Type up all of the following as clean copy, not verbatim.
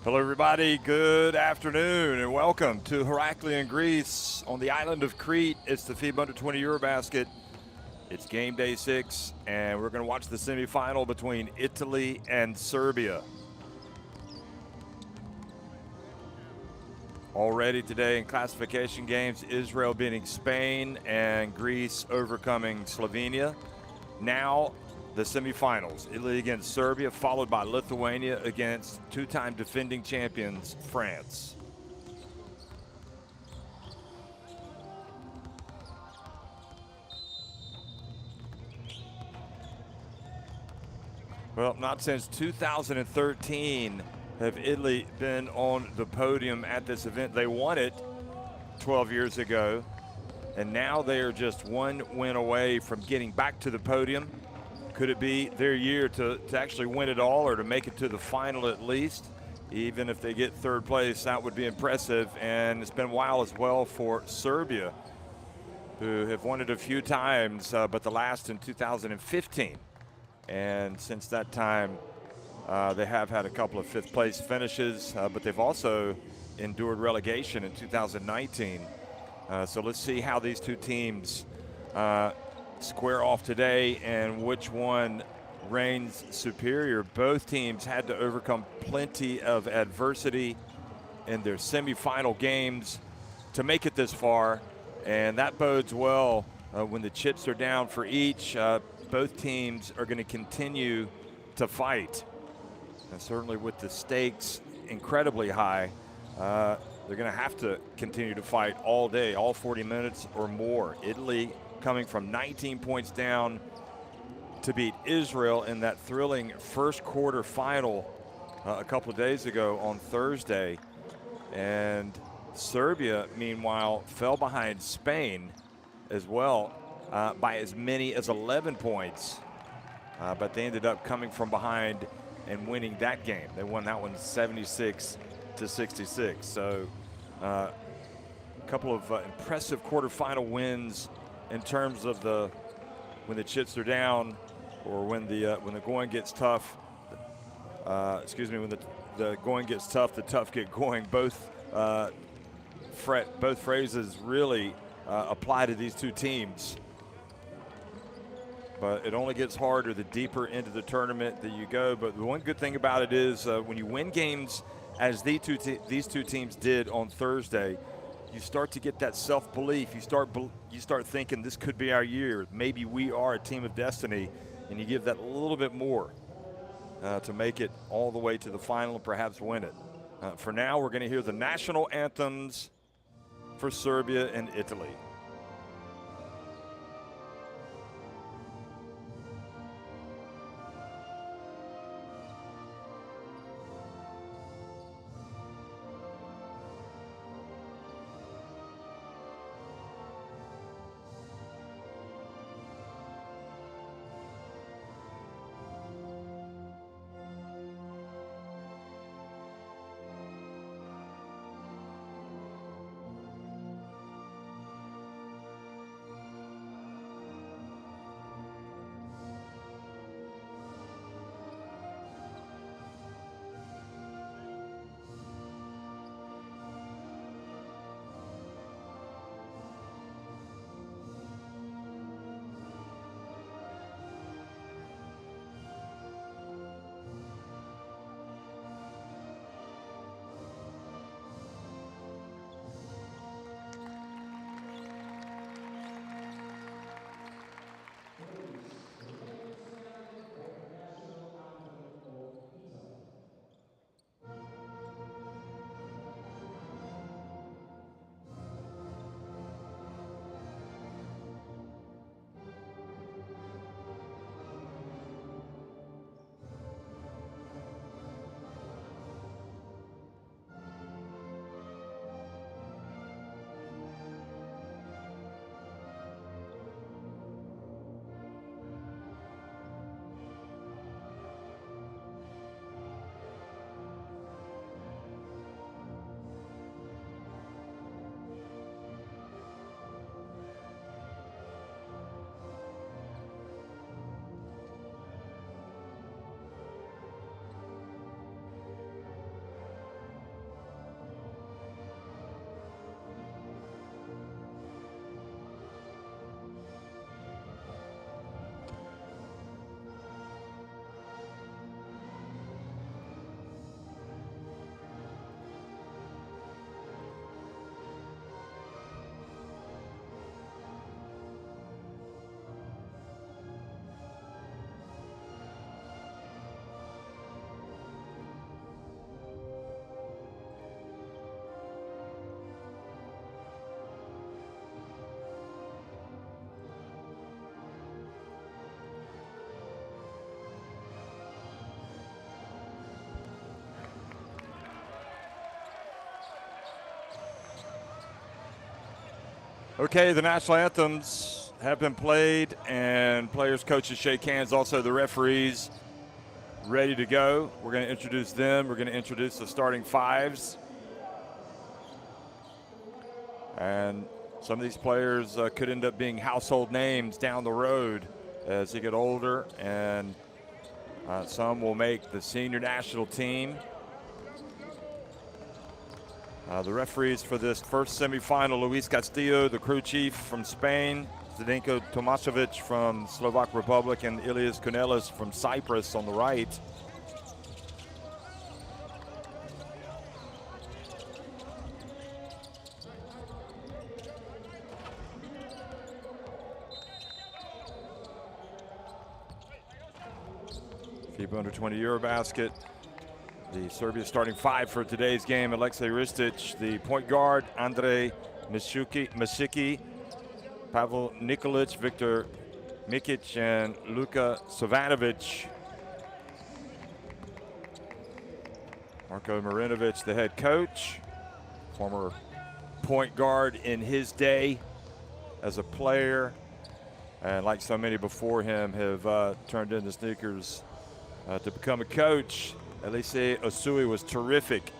Hello, everybody. Good afternoon, and welcome to Heraklion, Greece, on the island of Crete. It's the FIBA U20 EuroBasket. It's game day 6, and we're going to watch the semifinal between Italy and Serbia. Already today in classification games, Israel beating Spain and Greece overcoming Slovenia. Now, the semifinals, Italy against Serbia, followed by Lithuania against two-time defending champions, France. Well, not since 2013 have Italy been on the podium at this event. They won it 12 years ago, and now they are just one win away from getting back to the podium. Could it be their year to actually win it all or to make it to the final at least? Even if they get third place, that would be impressive. And it's been a while as well for Serbia, who have won it a few times, but the last in 2015. And since that time, they have had a couple of fifth place finishes, but they've also endured relegation in 2019. So let's see how these two teams square off today and which one reigns superior. Both teams had to overcome plenty of adversity in their semifinal games to make it this far, and that bodes well when the chips are down for each. Both teams are going to continue to fight, and certainly with the stakes incredibly high, they're going to have to continue to fight all day, all 40 minutes or more. Italy coming from 19 points down to beat Israel in that thrilling first quarter final a couple of days ago on Thursday. And Serbia, meanwhile, fell behind Spain as well by as many as 11 points. But they ended up coming from behind and winning that game. They won that one 76-66. So a couple of impressive quarterfinal wins in terms of when the chips are down, or when the going gets tough. When the going gets tough, the tough get going. Both phrases really apply to these two teams. But it only gets harder the deeper into the tournament that you go. But the one good thing about it is when you win games, as these two teams did on Thursday, you start to get that self-belief. You start thinking this could be our year. Maybe we are a team of destiny, and you give that a little bit more to make it all the way to the final and perhaps win it. For now, we're going to hear the national anthems for Serbia and Italy. Okay, the national anthems have been played, and players, coaches shake hands. Also, the referees ready to go. We're going to introduce them. We're going to introduce the starting fives. And some of these players could end up being household names down the road as they get older, and some will make the senior national team. The referees for this first semifinal: Luis Castillo, the crew chief from Spain; Zdenko Tomašević from Slovak Republic; and Ilias Kunelis from Cyprus on the right. FIBA Under-20 EuroBasket. The Serbia starting five for today's game: Alexej Ristic, the point guard; Andrej Masicky, Pavel Nikolic, Viktor Mikic, and Luka Savanovic. Marko Marinovic, the head coach, former point guard in his day as a player, and like so many before him, have turned into sneakers to become a coach. Elise Osui was terrific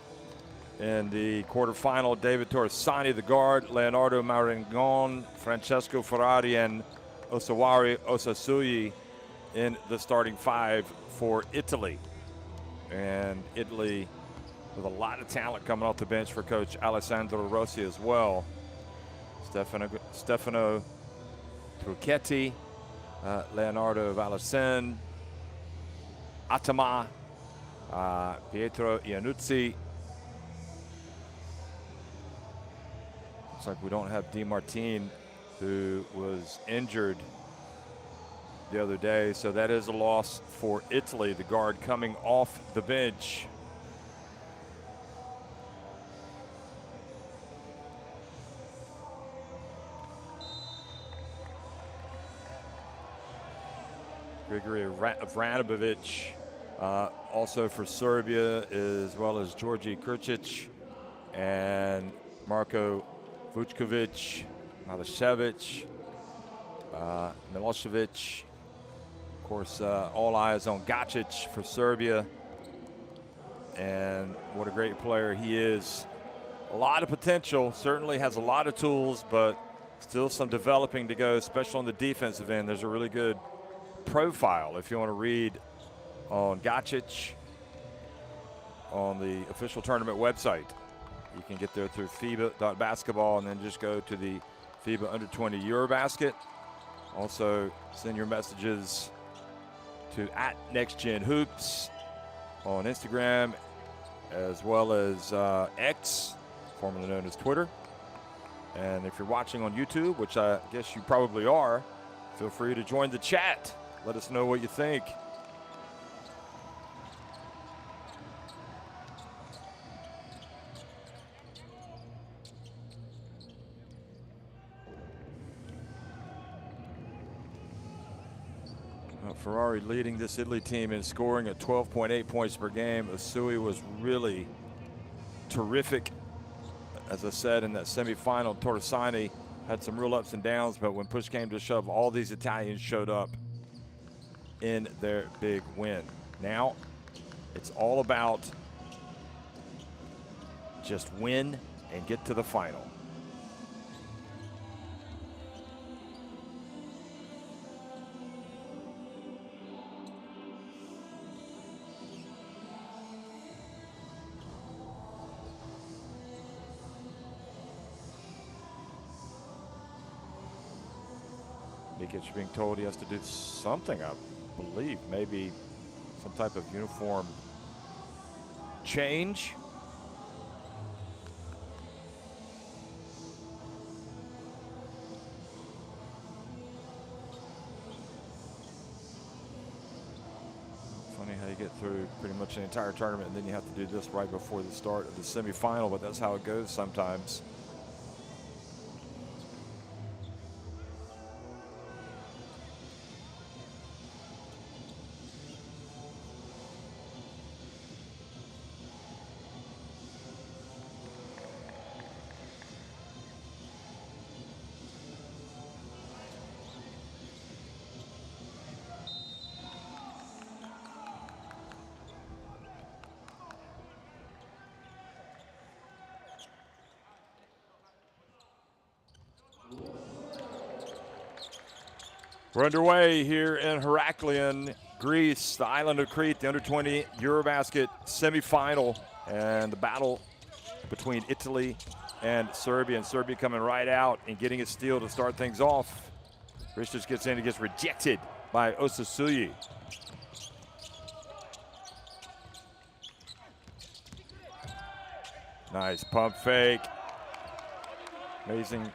in the quarterfinal. David Torresani, the guard; Leonardo Marangon, Francesco Ferrari, and Osawari Osasuyi in the starting five for Italy. And Italy with a lot of talent coming off the bench for Coach Alessandro Rossi as well. Stefano Trucchetti, Leonardo Valacin, Atama, Pietro Iannuzzi. Looks like we don't have Di Martin, who was injured the other day, so that is a loss for Italy, the guard coming off the bench. Grigory Vranovic, also for Serbia, as well as Georgi Krčić and Marko Vučković, Milišević, Milošević. Of course, all eyes on Gacic for Serbia, and what a great player he is. A lot of potential, certainly has a lot of tools, but still some developing to go, especially on the defensive end. There's a really good profile if you want to read on Gacic on the official tournament website. You can get there through FIBA.basketball and then just go to the FIBA Under-20 EuroBasket. Also, send your messages to @NextGenHoops on Instagram, as well as X, formerly known as Twitter. And if you're watching on YouTube, which I guess you probably are, feel free to join the chat. Let us know what you think. Ferrari leading this Italy team in scoring at 12.8 points per game. Osui was really terrific. As I said, in that semifinal, Torresani had some real ups and downs, but when push came to shove, all these Italians showed up in their big win. Now, it's all about just win and get to the final. Mikic being told he has to do something, I believe, maybe some type of uniform change. Funny how you get through pretty much the entire tournament and then you have to do this right before the start of the semifinal, but that's how it goes sometimes. We're underway here in Heraklion, Greece, the island of Crete, the under-20 EuroBasket semifinal, and the battle between Italy and Serbia. And Serbia coming right out and getting a steal to start things off. Richards gets in and gets rejected by Osasuyi. Nice pump fake. Amazing.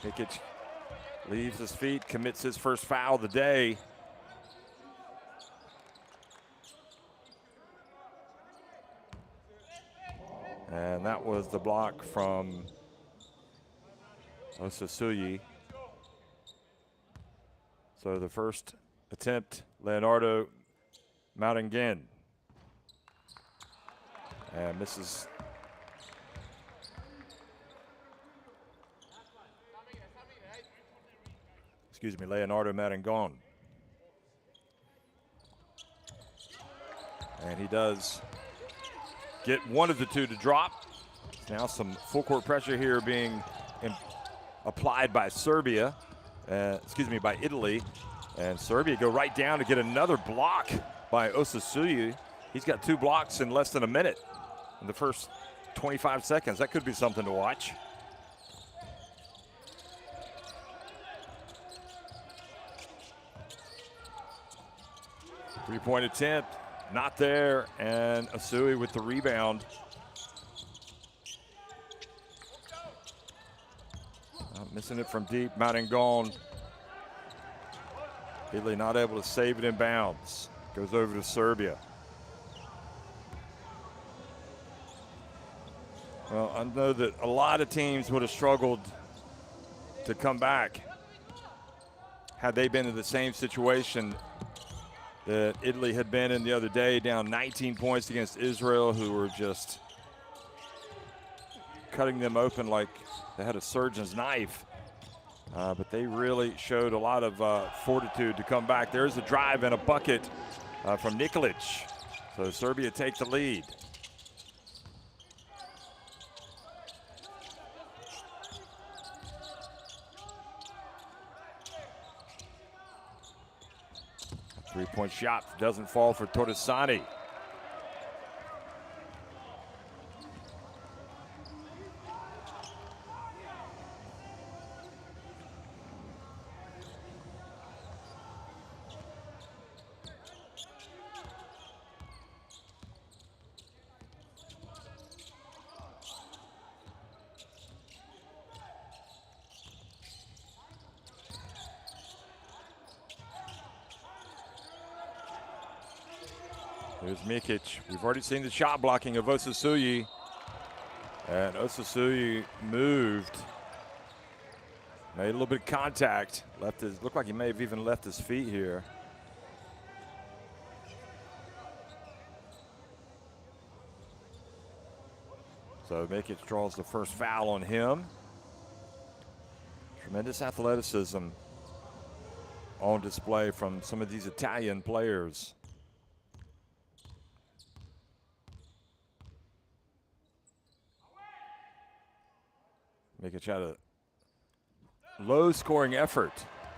Mikic leaves his feet, commits his first foul of the day. And that was the block from Osasuyi. So the first attempt, Leonardo Maringin. And misses. Excuse me, Leonardo Maringón. And he does get one of the two to drop. Now some full court pressure here being applied by Serbia, by Italy. And Serbia go right down to get another block by Osasuyi. He's got 2 blocks in less than a minute in the first 25 seconds. That could be something to watch. Three-point attempt, not there, and Osasuyi with the rebound. Missing it from deep, Maringón. Italy not able to save it in bounds. Goes over to Serbia. Well, I know that a lot of teams would have struggled to come back had they been in the same situation that Italy had been in the other day, down 19 points against Israel, who were just cutting them open like they had a surgeon's knife. But they really showed a lot of fortitude to come back. There's a drive and a bucket from Nikolic. So Serbia take the lead. Three-point shot doesn't fall for Torresani. There's Mikic. We've already seen the shot blocking of Osasuyi. And Osasuyi moved. Made a little bit of contact. Looked like he may have even left his feet here. So Mikic draws the first foul on him. Tremendous athleticism on display from some of these Italian players. Mikic had a low-scoring effort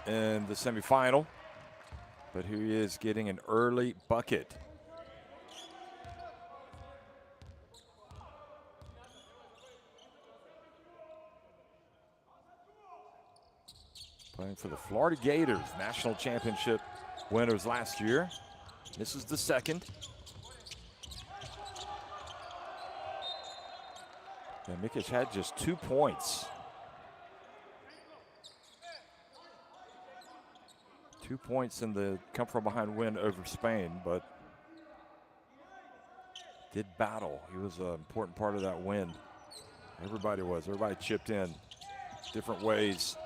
in the semifinal, but here he is getting an early bucket. Playing for the Florida Gators, national championship winners last year. This is the second. And Mikic had just 2 points. 2 points in the come-from-behind win over Spain, but did battle. He was an important part of that win. Everybody was. Everybody chipped in different ways.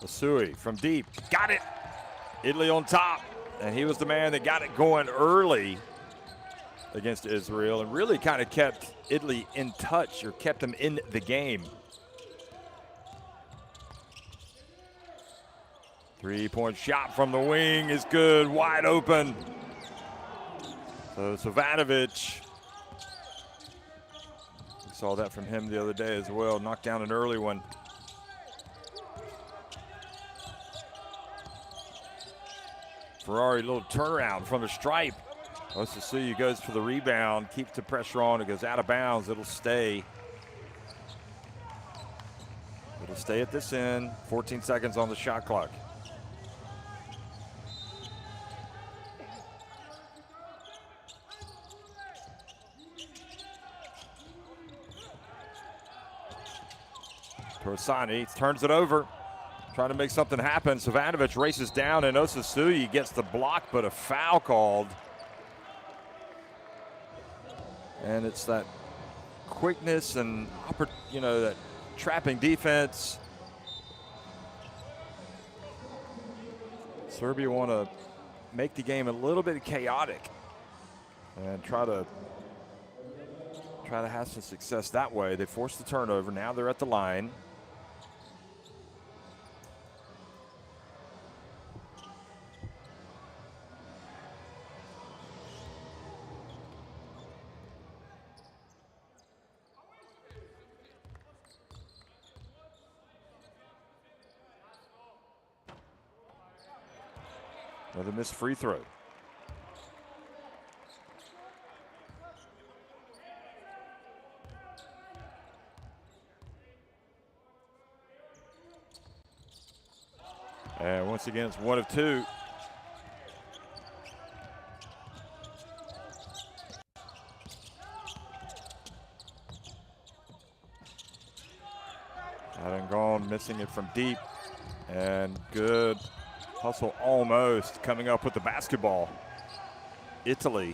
Osasuyi from deep, got it. Italy on top, and he was the man that got it going early against Israel and really kind of kept Italy in touch, or kept them in the game. Three-point shot from the wing is good, wide open. So Savanovic Saw that from him the other day as well. Knocked down an early one. Ferrari, little turnaround from the stripe. Osasuya goes for the rebound, keeps the pressure on. It goes out of bounds. It'll stay. It'll stay at this end. 14 seconds on the shot clock. Torsani turns it over, trying to make something happen. Savanovic races down, and Osasuya gets the block, but a foul called. And it's that quickness and, that trapping defense. Serbia want to make the game a little bit chaotic and try to have some success that way. They forced the turnover. Now they're at the line. Another missed free throw. And once again, it's 1 of 2. Hadn't gone, missing it from deep. And good hustle almost coming up with the basketball. Italy.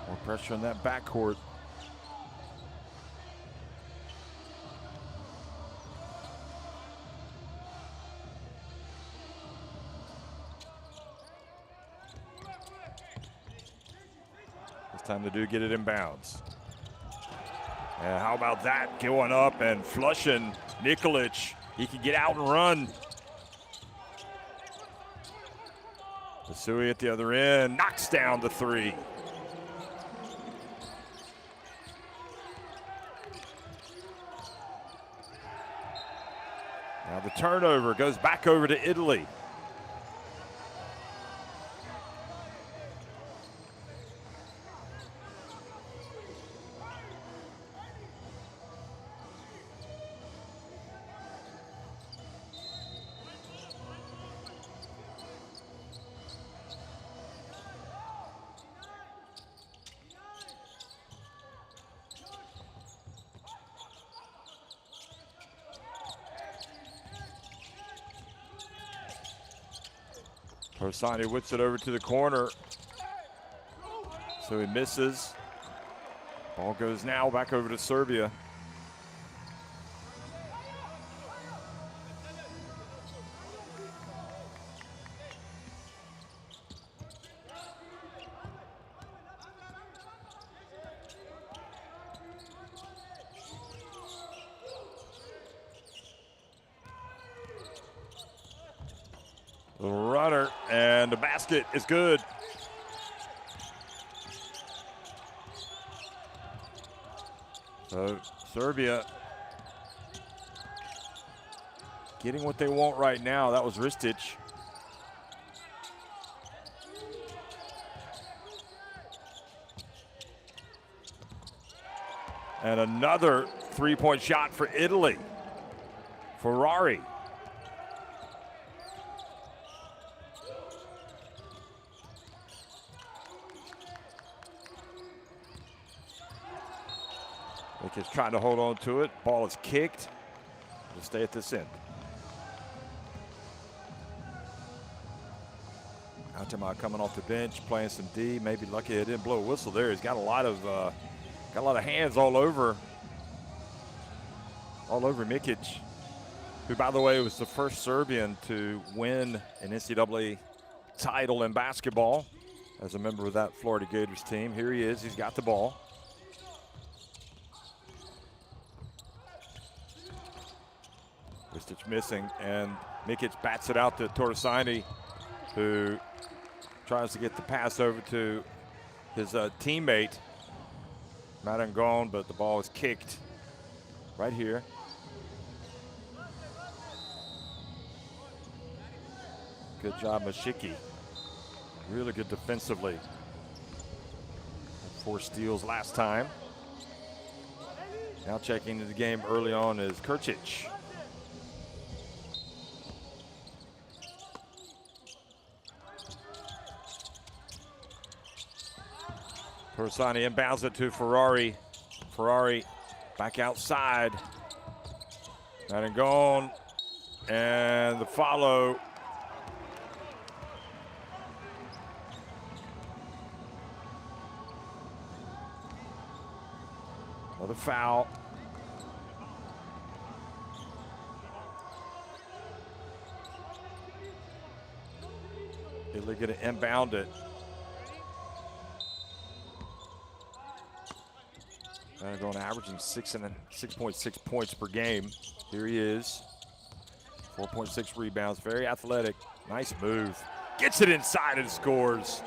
More pressure on that backcourt. Time to get it in bounds. And how about that? Going up and flushing Nikolic. He can get out and run. Osasuya at the other end, knocks down the 3. Now the turnover goes back over to Italy. Torsani whips it over to the corner. So he misses. Ball goes now back over to Serbia. Little runner, and the basket is good. So Serbia getting what they want right now. That was Ristic. And another three-point shot for Italy. Ferrari. Is trying to hold on to it. Ball is kicked. It'll stay at this end. Altama coming off the bench, playing some D. Maybe lucky it didn't blow a whistle there. He's got a lot of hands all over Mikic, who, by the way, was the first Serbian to win an NCAA title in basketball as a member of that Florida Gators team. Here he is. He's got the ball. Ristic missing, and Mikic bats it out to Torresani, who tries to get the pass over to his teammate, Marangon, but the ball is kicked right here. Good job, Mashiki. Really good defensively. 4 steals last time. Now checking into the game early on is Kurcic. Torresani inbounds it to Ferrari. Ferrari back outside. Marangon, and the follow. Another foul. Italy going to inbound it. Going averaging 6.6 points per game. Here he is. 4.6 rebounds. Very athletic. Nice move. Gets it inside and scores.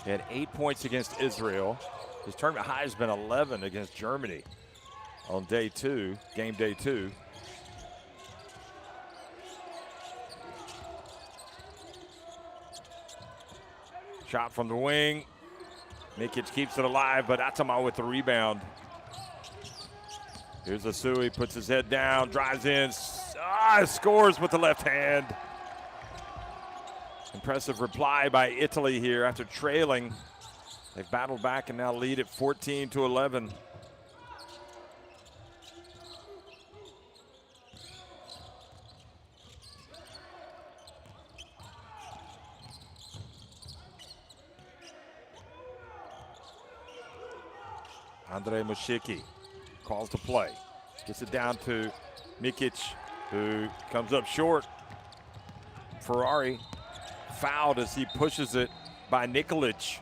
He had 8 points against Israel. His tournament high has been 11 against Germany on day 2, game day 2. Shot from the wing. Mikic keeps it alive, but Atama with the rebound. Here's Asui, puts his head down, drives in, scores with the left hand. Impressive reply by Italy here after trailing. They've battled back and now lead at 14-11. Andre Mushiki calls to play. Gets it down to Mikic, who comes up short. Ferrari fouled as he pushes it by Nikolic.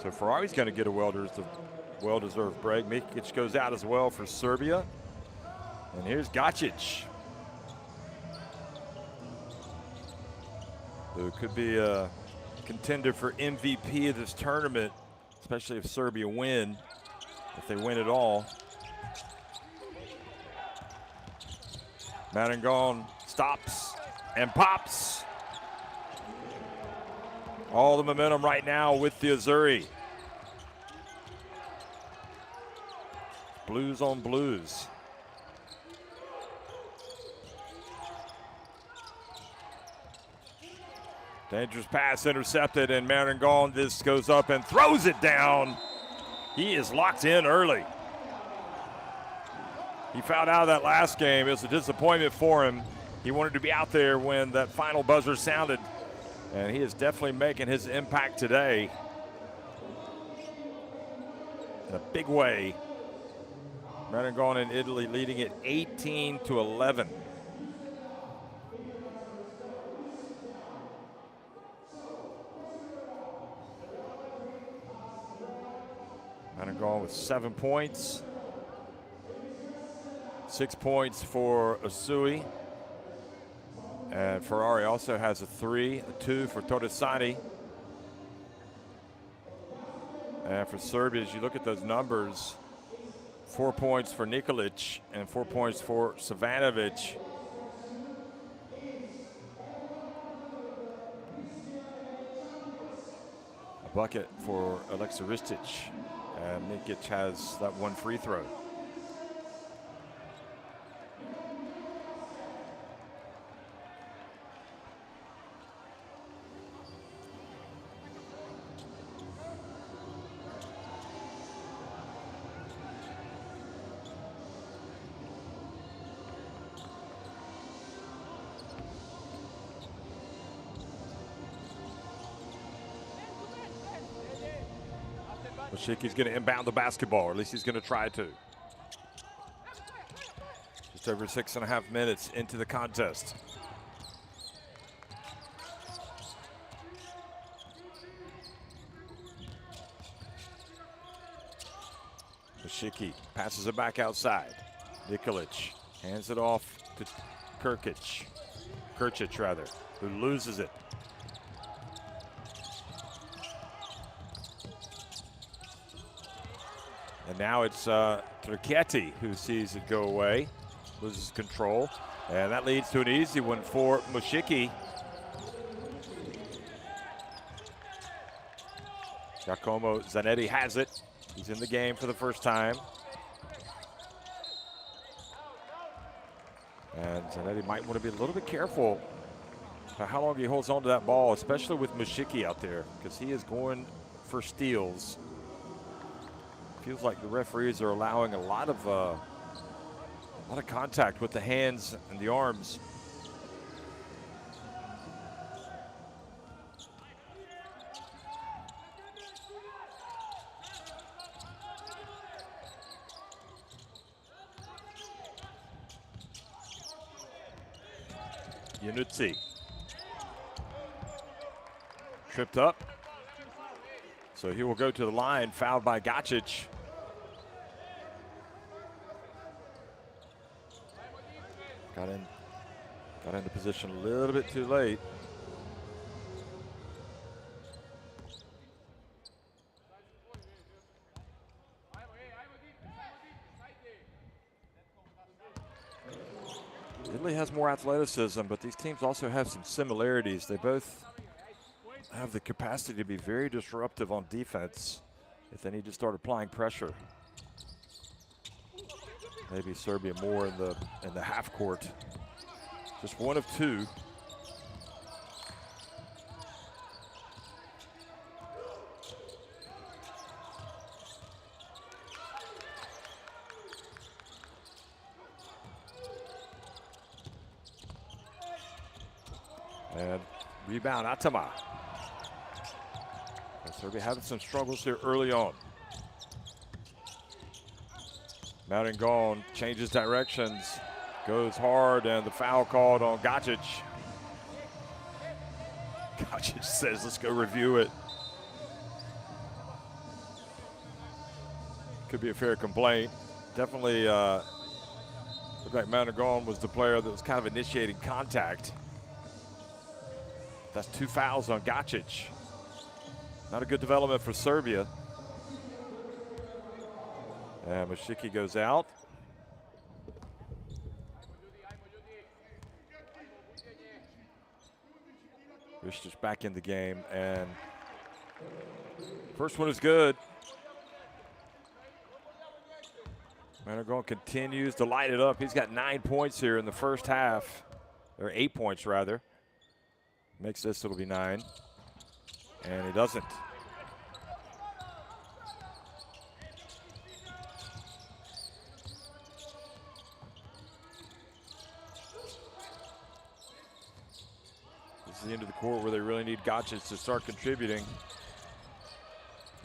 So Ferrari's going to get a well-deserved break. Mikic goes out as well for Serbia. And here's Gacic, who could be a contender for MVP of this tournament, especially if Serbia win, if they win it all. Marangon stops and pops. All the momentum right now with the Azzurri. Blues on blues. Dangerous pass intercepted, and Marangon this goes up and throws it down. He is locked in early. He fouled out of that last game. It was a disappointment for him. He wanted to be out there when that final buzzer sounded, and he is definitely making his impact today in a big way. Marangon in Italy leading it 18-11. Marangon with 7 points. 6 points for Asui. And Ferrari also has a 3, a 2 for Torresani. And for Serbia, as you look at those numbers, 4 points for Nikolic and 4 points for Savanovic. A bucket for Alexa Ristic. And Mikic has that 1 free throw. Mushiki's going to inbound the basketball, or at least he's going to try to. Just over 6.5 minutes into the contest. Mushiki passes it back outside. Nikolic hands it off to Krkic, who loses it. And now it's Tricchetti who sees it go away, loses control, and that leads to an easy one for Mushiki. Giacomo Zanetti has it. He's in the game for the first time. And Zanetti might want to be a little bit careful about how long he holds on to that ball, especially with Mushiki out there, because he is going for steals. Feels like the referees are allowing a lot of contact with the hands and the arms. Yunutsi tripped up, so he will go to the line, fouled by Gacic. Got into position a little bit too late. Italy has more athleticism, but these teams also have some similarities. They both have the capacity to be very disruptive on defense if they need to start applying pressure. Maybe Serbia more in the half court. Just one of two. And rebound, Atama. And Serbia having some struggles here early on. Maringon changes directions, goes hard, and the foul called on Gacic. Gacic says, let's go review it. Could be a fair complaint. Definitely looked like Maringon was the player that was kind of initiating contact. That's 2 fouls on Gacic. Not a good development for Serbia. And Mushiki goes out. Ristich back in the game, and first one is good. Maringon continues to light it up. He's got 9 points here in the first half, or 8 points rather. Makes this, it'll be 9, and he doesn't. This is the end of the court where they really need Gacic to start contributing.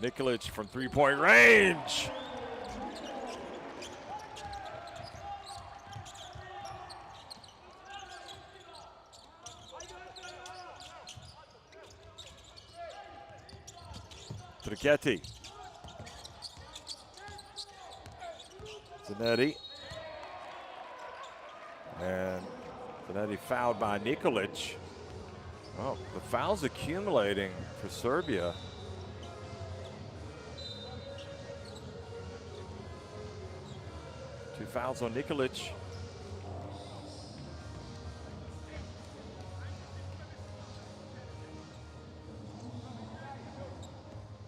Nikolic from three-point range. Tricchetti. Zanetti. And Zanetti fouled by Nikolic. Oh, the foul's accumulating for Serbia. Two fouls on Nikolic.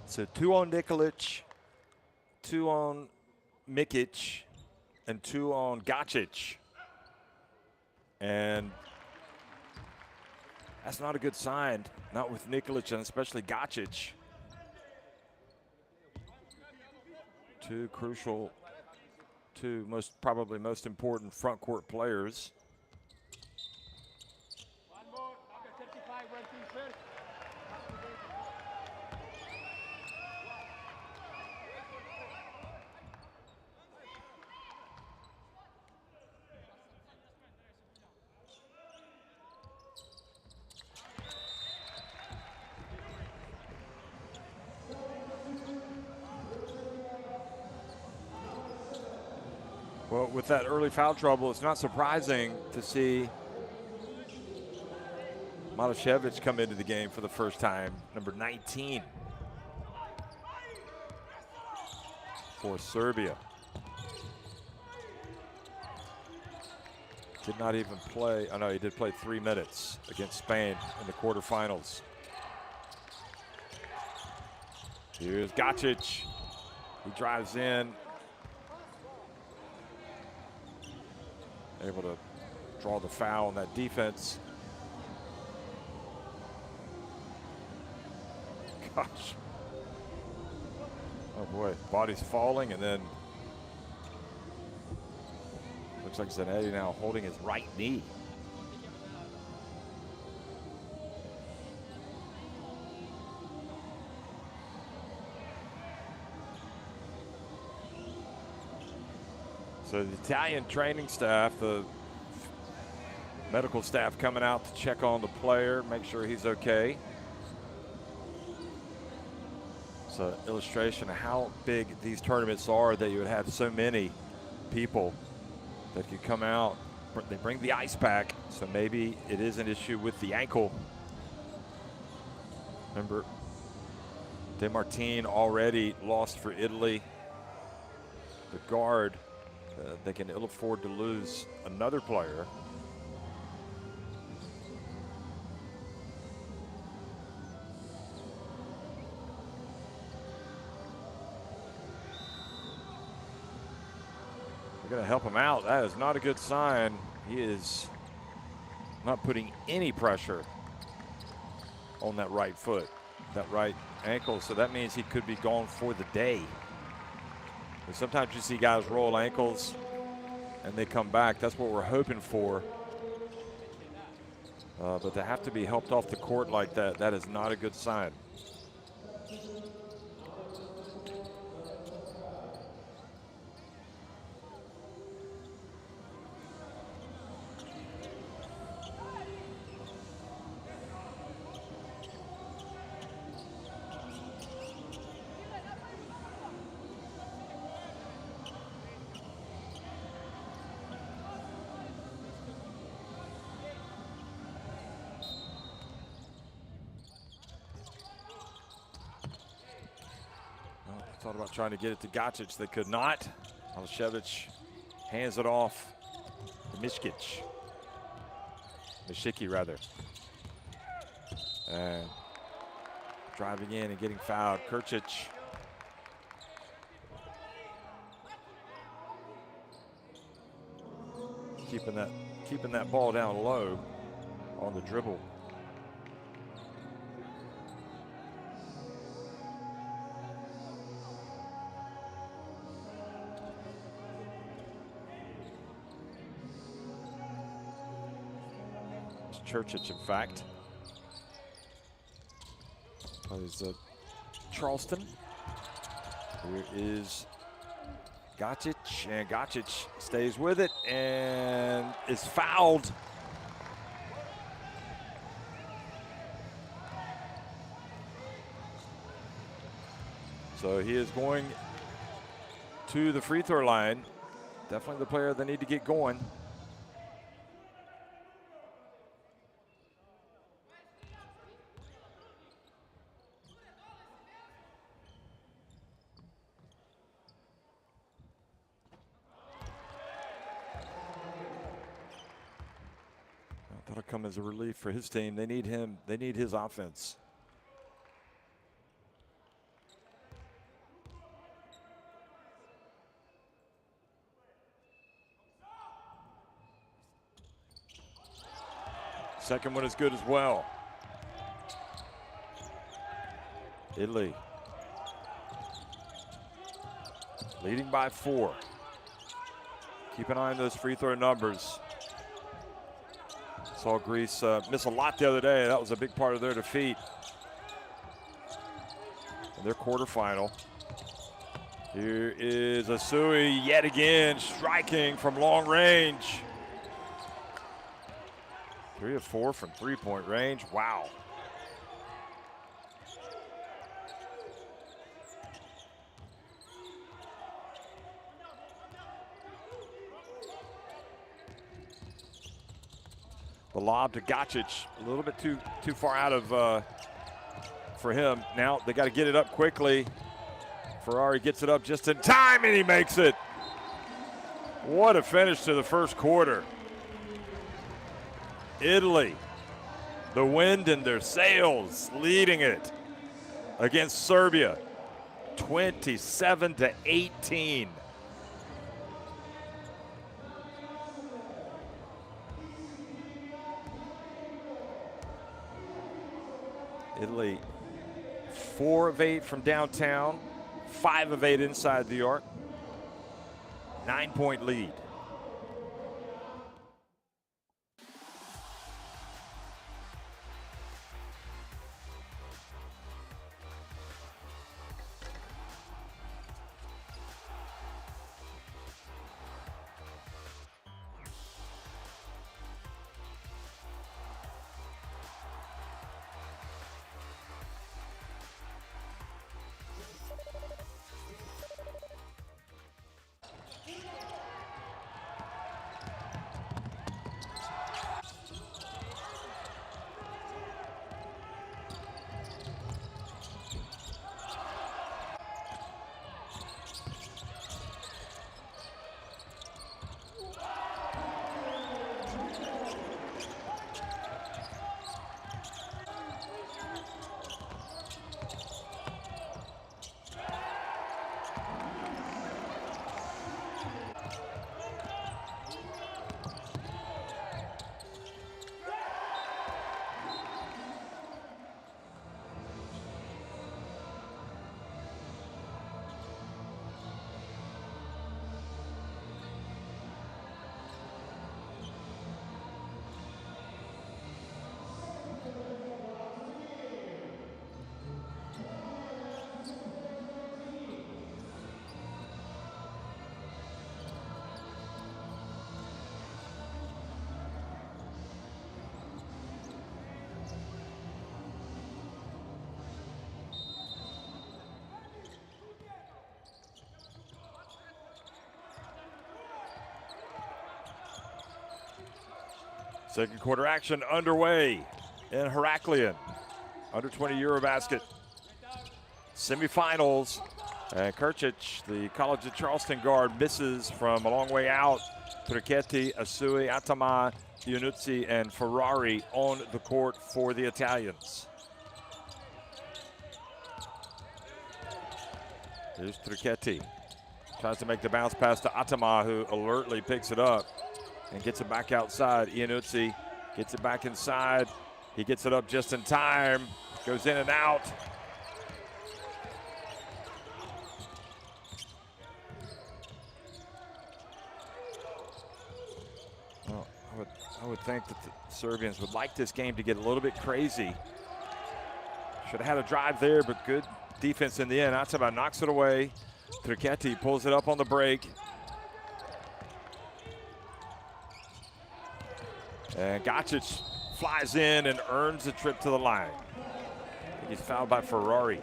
So 2 on Nikolic, 2 on Mikic, and 2 on Gacic. And that's not a good sign, not with Nikolic and especially Gacic. 2 crucial, 2 probably most important front court players. Well, with that early foul trouble, it's not surprising to see Malashevich come into the game for the first time, number 19 for Serbia. Did not even play, oh no, he did play 3 minutes against Spain in the quarterfinals. Here's Gacic. He drives in. Able to draw the foul on that defense. Gosh. Oh boy, body's falling, and then looks like Zanetti now holding his right knee. So the Italian training staff, the medical staff coming out to check on the player, make sure he's okay. It's an illustration of how big these tournaments are, that you would have so many people that could come out. They bring the ice pack, so maybe it is an issue with the ankle. Remember, De Martini already lost for Italy. The guard, they can ill afford to lose another player. They're going to help him out. That is not a good sign. He is not putting any pressure on that right foot, that right ankle, so that means he could be gone for the day. And sometimes you see guys roll ankles and they come back. That's what we're hoping for. But to have to be helped off the court like that, that is not a good sign. Thought about trying to get it to Gacic. They could not. Malashevich hands it off to Mishkic. Mishiki, rather. And driving in and getting fouled. Krcic. Keeping that ball down low on the dribble. Krcic, in fact, plays Charleston. Here is Gacic, and Gacic stays with it and is fouled. So he is going to the free throw line. Definitely the player they need to get going. That'll come as a relief for his team. They need him. They need his offense. Second one is good as well. Italy leading by 4. Keep an eye on those free throw numbers. Saw Greece miss a lot the other day. That was a big part of their defeat in their quarterfinal. Here is Asui yet again striking from long range. 3 of 4 from three-point range. Wow. The lob to Gacic, a little bit too far out of for him. Now they got to get it up quickly. Ferrari gets it up just in time, and he makes it. What a finish to the first quarter. Italy, the wind in their sails, leading it against Serbia, 27-18. Italy, 4 of 8 from downtown, 5 of 8 inside the arc, 9-point lead. Second quarter action underway in Heraklion. Under 20 EuroBasket semifinals. And Kurcic, the College of Charleston guard, misses from a long way out. Trichetti, Asui, Atama, Iannuzzi, and Ferrari on the court for the Italians. Here's Trichetti. Tries to make the bounce pass to Atama, who alertly picks it up and gets it back outside. Iannuzzi gets it back inside. He gets it up just in time. Goes in and out. Well, I would think that the Serbians would like this game to get a little bit crazy. Should have had a drive there, but good defense in the end. Atama knocks it away. Trichetti pulls it up on the break. And Gacic flies in and earns a trip to the line. He's fouled by Ferrari.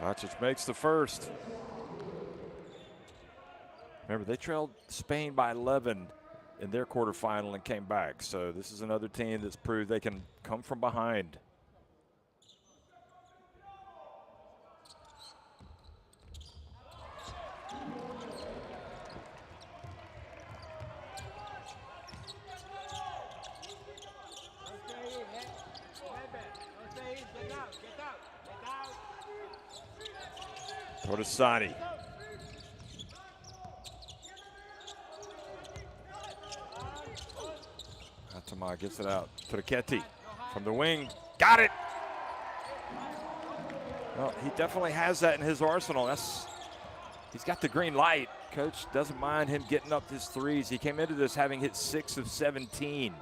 Gacic makes the first. Remember, they trailed Spain by 11 in their quarterfinal and came back. So this is another team that's proved they can come from behind. Torresani. Atama gets it out. Turchetti from the wing. Got it! Well, he definitely has that in his arsenal. He's got the green light. Coach doesn't mind him getting up his threes. He came into this having hit 6 of 17.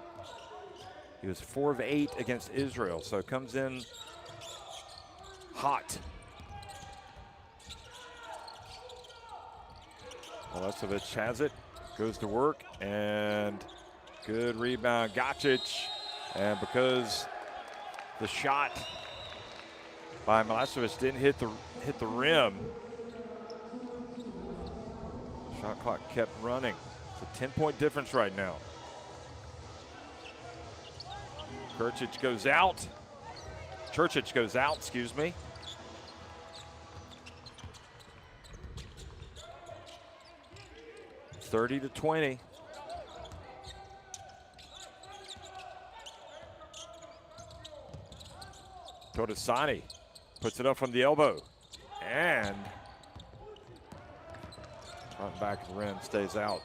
He was 4 of 8 against Israel, so comes in hot. Milosevic has it, goes to work, and good rebound, Gacic. And because the shot by Milosevic didn't hit the rim, shot clock kept running. It's a 10-point difference right now. Churchic goes out, excuse me. It's 30-20. Torresani puts it up from the elbow, and front back of the rim stays out.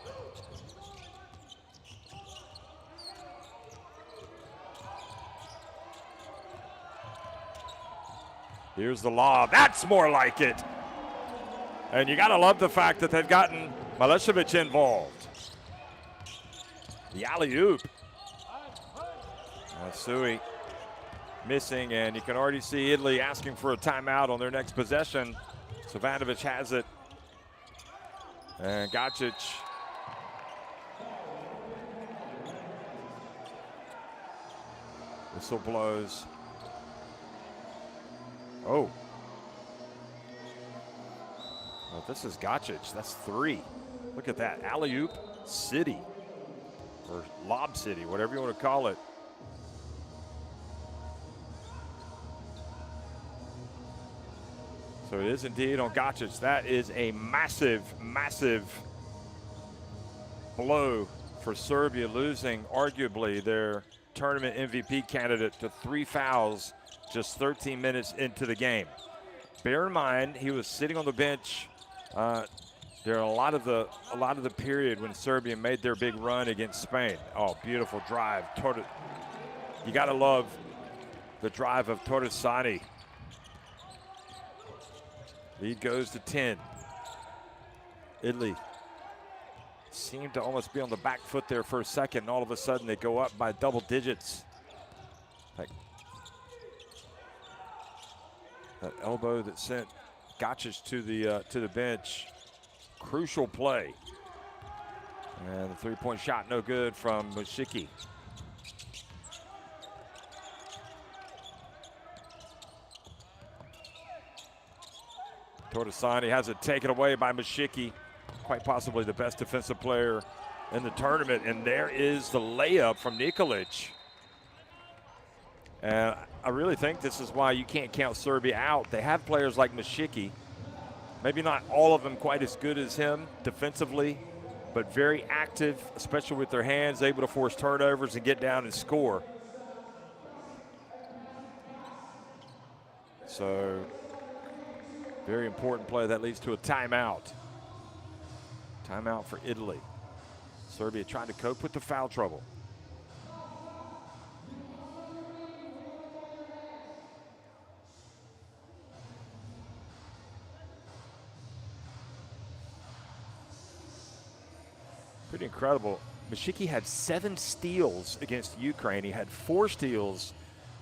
Here's the lob. That's more like it. And you got to love the fact that they've gotten Milosevic involved. The alley-oop. Sui missing, and you can already see Italy asking for a timeout on their next possession. Savanovic has it. And Gacic. Whistle blows. Oh. Well, this is Gacic. That's 3. Look at that. Alley-oop city. Or lob city, whatever you want to call it. So it is indeed on Gacic. That is a massive, massive blow for Serbia, losing arguably their tournament MVP candidate to 3 fouls just 13 minutes into the game. Bear in mind, he was sitting on the bench during a lot of the period when Serbia made their big run against Spain. Oh, beautiful drive. You got to love the drive of Torresani. Lead goes to 10. Italy seemed to almost be on the back foot there for a second, and all of a sudden they go up by double digits. That elbow that sent Gacic to the bench. Crucial play. And the three-point shot no good from Mushiki. Torresani has it taken away by Mushiki. Quite possibly the best defensive player in the tournament. And there is the layup from Nikolic. And I really think this is why you can't count Serbia out. They have players like Mushiki. Maybe not all of them quite as good as him defensively, but very active, especially with their hands, able to force turnovers and get down and score. So, very important play. That leads to a timeout. Timeout for Italy. Serbia trying to cope with the foul trouble. Pretty incredible. Mushiki had 7 steals against Ukraine. He had 4 steals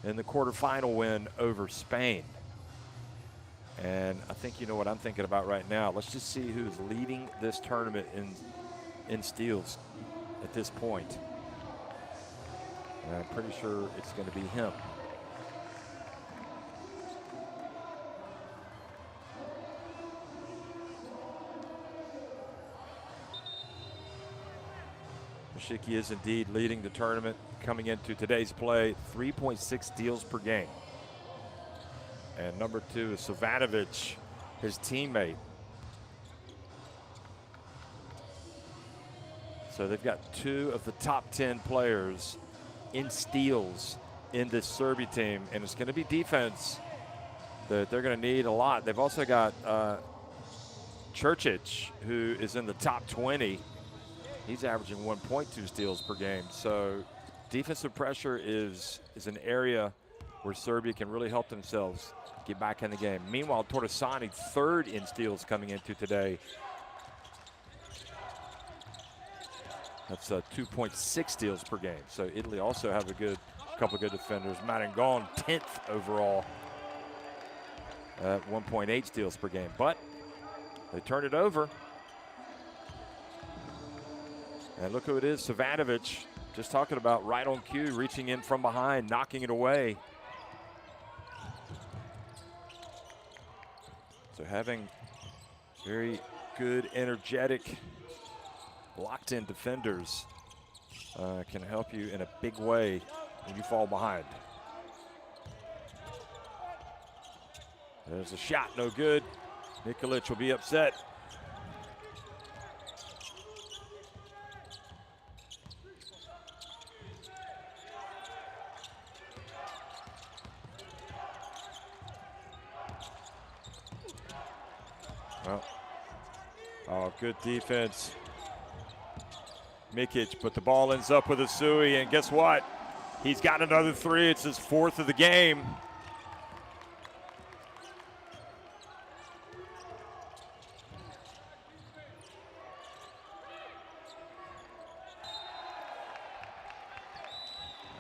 in the quarterfinal win over Spain. And I think you know what I'm thinking about right now. Let's just see who's leading this tournament in steals at this point. And I'm pretty sure it's going to be him. Mushiki is indeed leading the tournament coming into today's play, 3.6 steals per game. And number 2 is Savanovic, his teammate. So they've got 2 of the top 10 players in steals in this Serbia team, and it's going to be defense that they're going to need a lot. They've also got Churchic, who is in the top 20. He's averaging 1.2 steals per game. So defensive pressure is an area where Serbia can really help themselves get back in the game. Meanwhile, Torresani, third in steals coming into today. That's 2.6 steals per game. So Italy also have a couple of good defenders. Marangon, 10th overall at 1.8 steals per game. But they turn it over. And look who it is, Savanovic, just talking about right on cue, reaching in from behind, knocking it away. So having very good, energetic, locked-in defenders can help you in a big way when you fall behind. There's a shot, no good. Nikolic will be upset. Well, oh, good defense. Mikic, but the ball ends up with Asui, and guess what? He's got another three. It's his fourth of the game.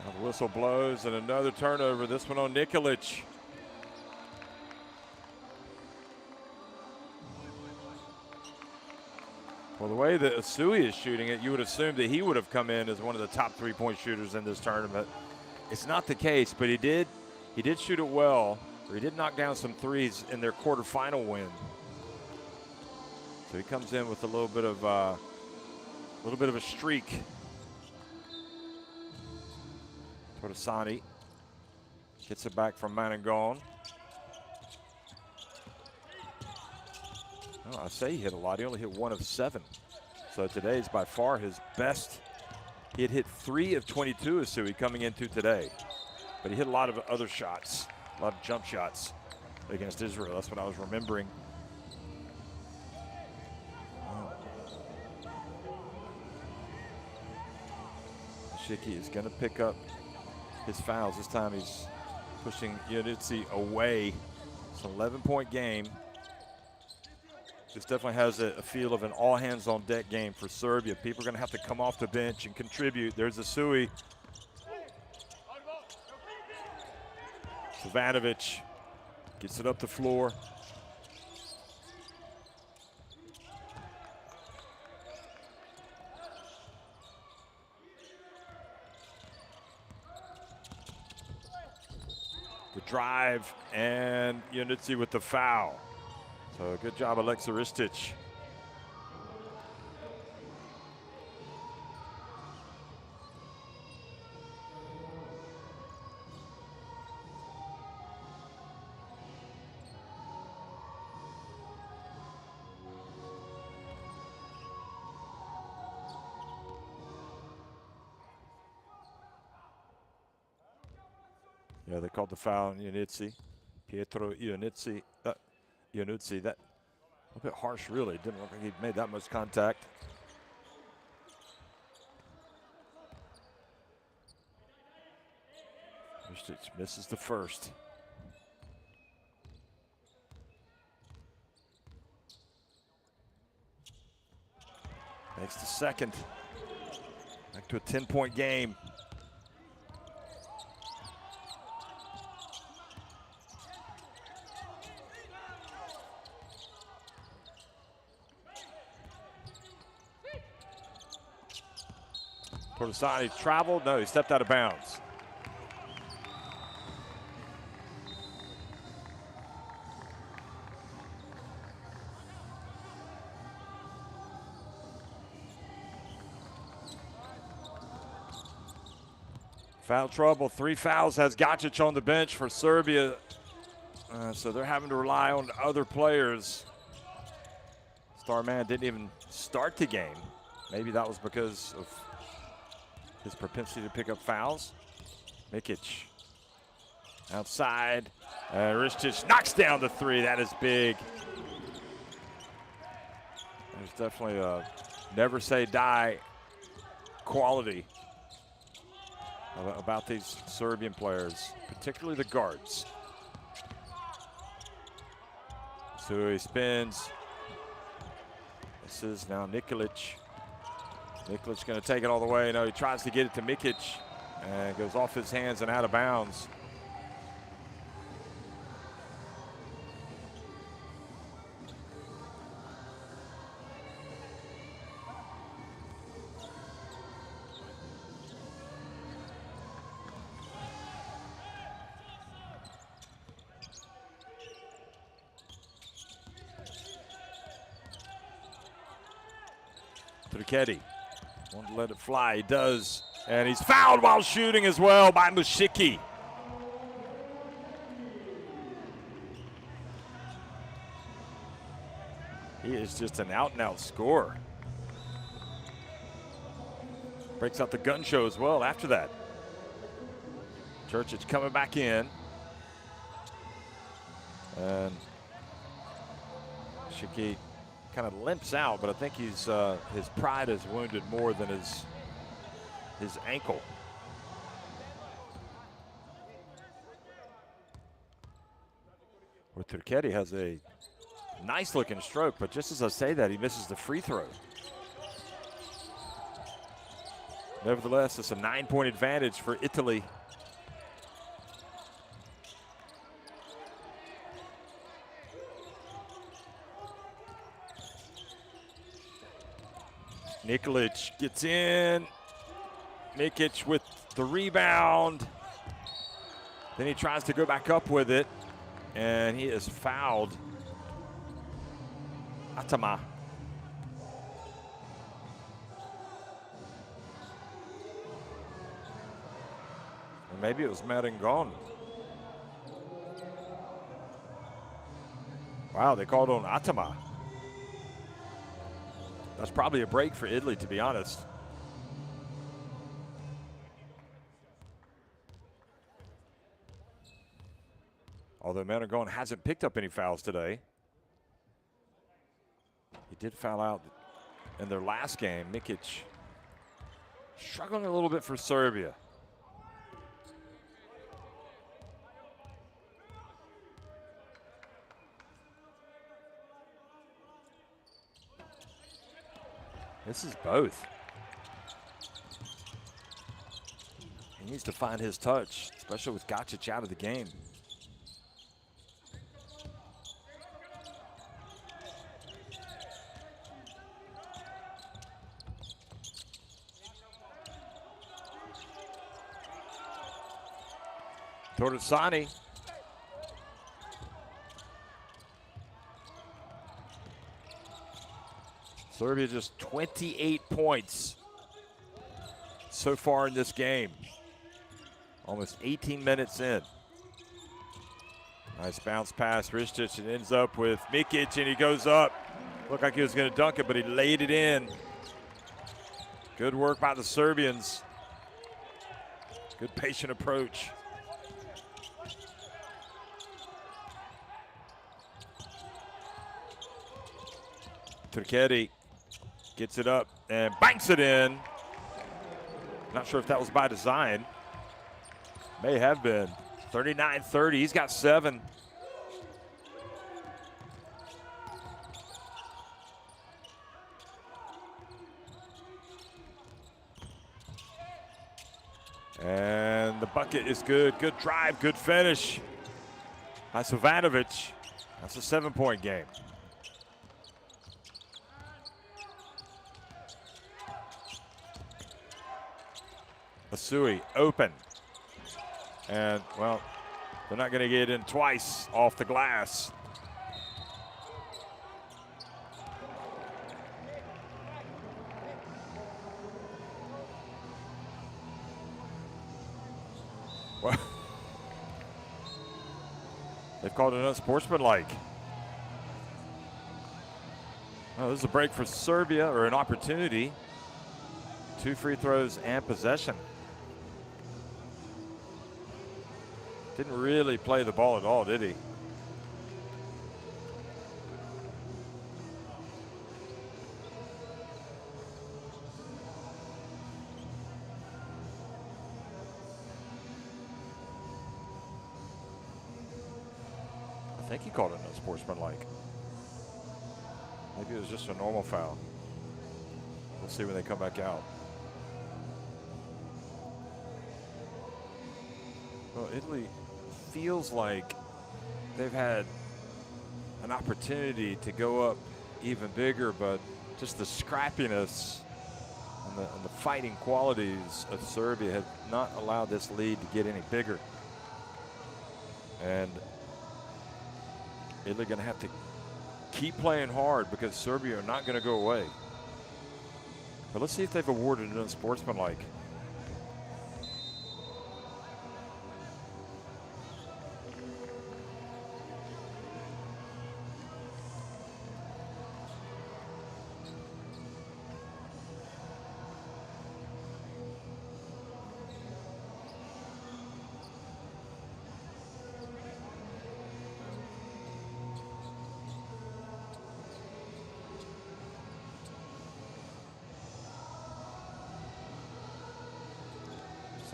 Now the whistle blows, and another turnover. This one on Nikolic. Well, the way that Asui is shooting it, you would assume that he would have come in as one of the top three-point shooters in this tournament. It's not the case, but he did shoot it well, or he did knock down some threes in their quarterfinal win. So he comes in with a little bit of a streak. Torresani gets it back from Marangon. Oh, I say he hit a lot. He only hit 1 of 7. So today is by far his best. He had hit 3 of 22 Asui coming into today. But he hit a lot of other shots, a lot of jump shots against Israel. That's what I was remembering. Shiki is going to pick up his fouls. This time he's pushing Ionitsi away. It's an 11-point game. This definitely has a feel of an all-hands-on-deck game for Serbia. People are going to have to come off the bench and contribute. There's Asui. Savanovic gets it up the floor. The drive, and Ionitsi with the foul. So good job, Alexa Ristic. Yeah, they called the foul on Ionitsi. Pietro Ionitsi. Ionitsi, that a bit harsh, really. Didn't look like he made that much contact. Ristic misses the first. Makes the second. Back to a 10-point game. Torresani traveled. No, he stepped out of bounds. Foul trouble. 3 fouls has Gacic on the bench for Serbia. So they're having to rely on other players. Star man didn't even start the game. Maybe that was because of his propensity to pick up fouls. Mikic outside. Ristic knocks down the 3. That is big. definitely a never say die quality about these Serbian players, particularly the guards. So he spins. This is now Nikolic. Nikolic going to take it all the way. No, he tries to get it to Mikic and goes off his hands and out of bounds. Turketti won't let it fly. He does, and he's fouled while shooting as well by Mushiki. He is just an out-and-out scorer. Breaks out the gun show as well after that. Churchill coming back in. And Mushiki kind of limps out, but I think he's his pride is wounded more than his ankle. Where Turketti has a nice looking stroke, but just as I say that, he misses the free throw. Nevertheless, it's a 9-point advantage for Italy. Nikolic gets in. Mikic with the rebound. Then he tries to go back up with it, and he is fouled. Atama. And maybe it was Marengon. Wow, they called on Atama. That's probably a break for Italy, to be honest. Although Marengon hasn't picked up any fouls today. He did foul out in their last game. Mikic struggling a little bit for Serbia. This is both. He needs to find his touch, especially with Gacic out of the game. Torresani. Serbia just 28 points so far in this game. Almost 18 minutes in. Nice bounce pass, Ristic, and ends up with Mikic, and he goes up. Looked like he was going to dunk it, but he laid it in. Good work by the Serbians. Good patient approach. Turketti gets it up and banks it in. Not sure if that was by design. May have been. 39-30, he's got 7. And the bucket is good. Good drive, good finish by Savanovic. That's a 7-point game. Asui open. And, well, they're not going to get in twice off the glass. Well, they've called it unsportsmanlike. Well, this is a break for Serbia, or an opportunity. 2 free throws and possession. Didn't really play the ball at all, did he? think he called it unsportsmanlike. Maybe it was just a normal foul. We'll see when they come back out. Well, Italy feels like they've had an opportunity to go up even bigger, but just the scrappiness and the fighting qualities of Serbia have not allowed this lead to get any bigger. And Italy going to have to keep playing hard because Serbia are not going to go away. But let's see if they've awarded it unsportsmanlike.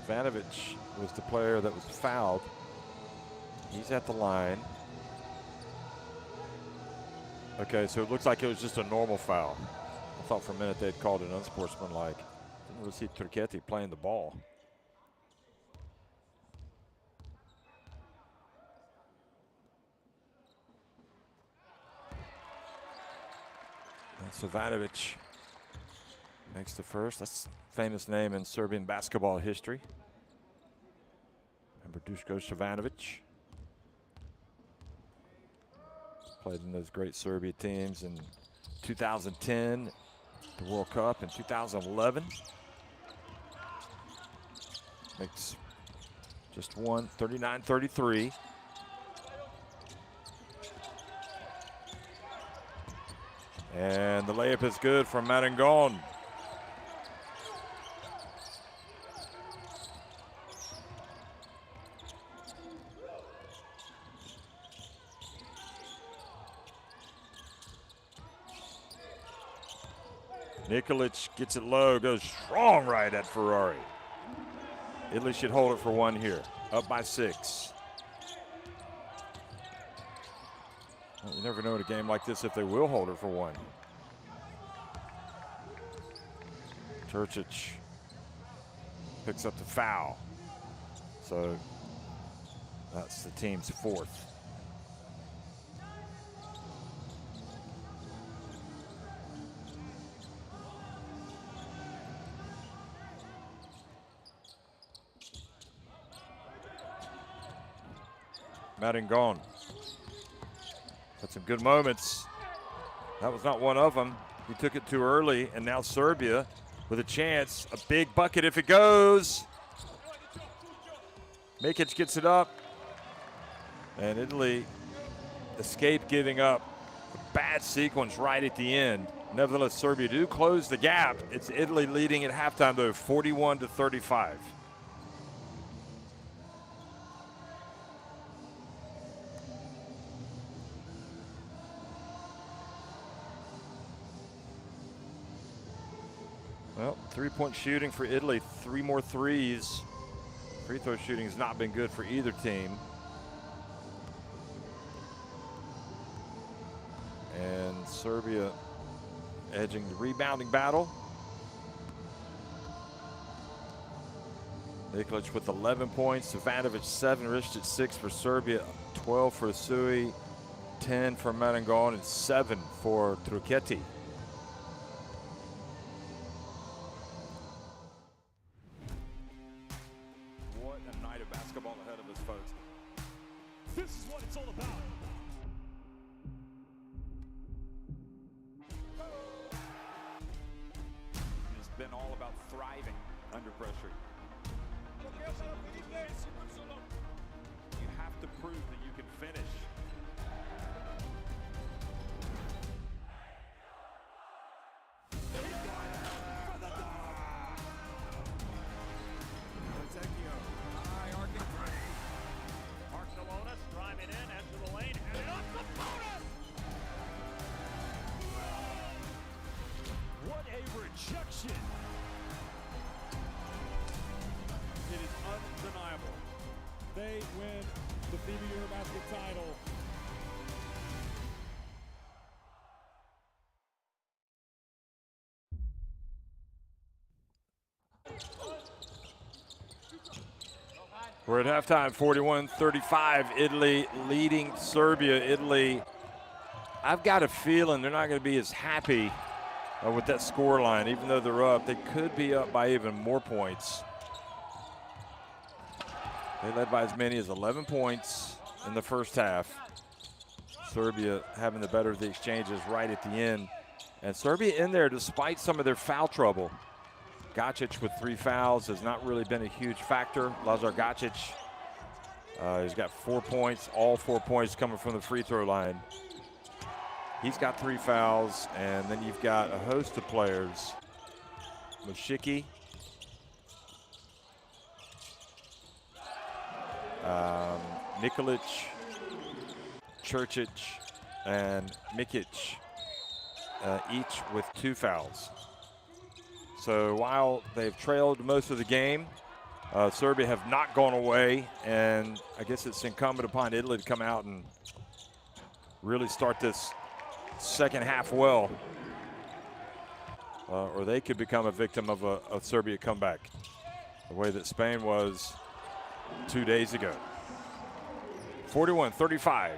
Ivanovic was the player that was fouled. He's at the line. Okay, so it looks like it was just a normal foul. I thought for a minute they'd called it unsportsmanlike. Didn't really see Turchetti playing the ball. And Ivanovic makes the first. That's a famous name in Serbian basketball history. Remember Duško Ivanovic? Played in those great Serbia teams in 2010, the World Cup in 2011. Makes just one, 39-33. And the layup is good from Marangon. Nikolic gets it low, goes strong right at Ferrari. Italy should hold it for one here, up by 6. Well, you never know in a game like this if they will hold it for one. Turcic picks up the foul. So that's the team's 4th. Marangon had some good moments. That was not one of them. He took it too early, and now Serbia with a chance. A big bucket if it goes. Mikic gets it up. And Italy escape giving up a bad sequence right at the end. Nevertheless, Serbia do close the gap. It's Italy leading at halftime, though, 41-35. Well, three-point shooting for Italy, 3 more threes. Free throw shooting has not been good for either team. And Serbia edging the rebounding battle. Nikolic with 11 points, Ivanovic 7, Ristich 6 for Serbia, 12 for Sui, 10 for Marangon, and 7 for Turchetti. What a night of basketball ahead of us, folks. This is what it's all about. It's been all about thriving under pressure. You have to prove that you can finish. What a rejection! It is undeniable. They win the FIBA EuroBasket title We're at halftime, 41-35. Italy leading Serbia. Italy, I've got a feeling they're not going to be as happy with that score line. Even though they're up, they could be up by even more points. They led by as many as 11 points in the first half. Serbia having the better of the exchanges right at the end. And Serbia in there despite some of their foul trouble. Gacic with 3 fouls has not really been a huge factor. Lazar Gacic, he's got 4 points, all 4 points coming from the free throw line. He's got 3 fouls, and then you've got a host of players. Moshiki, Nikolic, Čurčić, and Mikic, each with 2 fouls. So while they've trailed most of the game, Serbia have not gone away, and I guess it's incumbent upon Italy to come out and really start this second half well, or they could become a victim of a Serbia comeback, the way that Spain was 2 days ago. 41-35.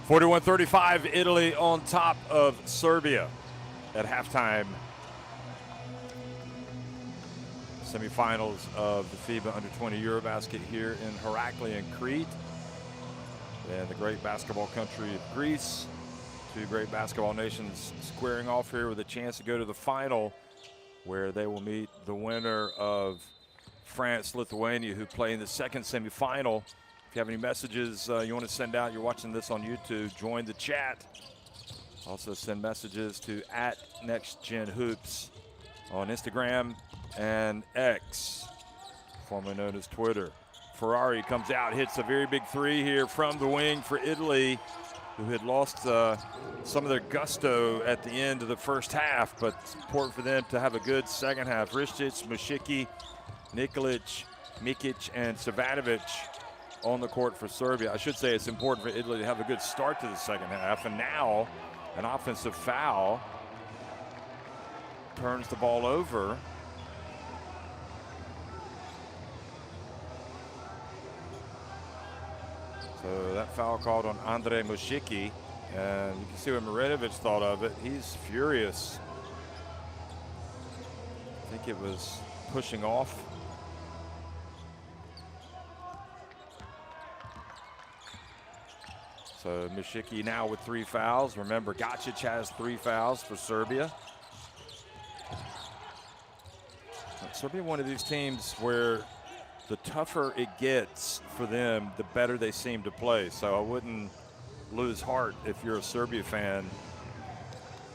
41-35, Italy on top of Serbia at halftime. Semifinals of the FIBA U20 EuroBasket here in Heraklion, Crete. And the great basketball country of Greece. Two great basketball nations squaring off here with a chance to go to the final, where they will meet the winner of France-Lithuania, who play in the second semifinal. If you have any messages you want to send out, you're watching this on YouTube, join the chat. Also send messages to @NextGenHoops on Instagram and X, formerly known as Twitter. Ferrari comes out, hits a very big three here from the wing for Italy, who had lost some of their gusto at the end of the first half, but it's important for them to have a good second half. Ristic, Mushiki, Nikolic, Mikic, and Savanovic on the court for Serbia. I should say it's important for Italy to have a good start to the second half, and now an offensive foul turns the ball over. So that foul called on Andre Mushiki, and you can see what Marinovic thought of it. He's furious. I think it was pushing off. So Mushiki now with 3 fouls. Remember, Gacic has 3 fouls for Serbia. Serbia, one of these teams where the tougher it gets for them, the better they seem to play. So I wouldn't lose heart if you're a Serbia fan.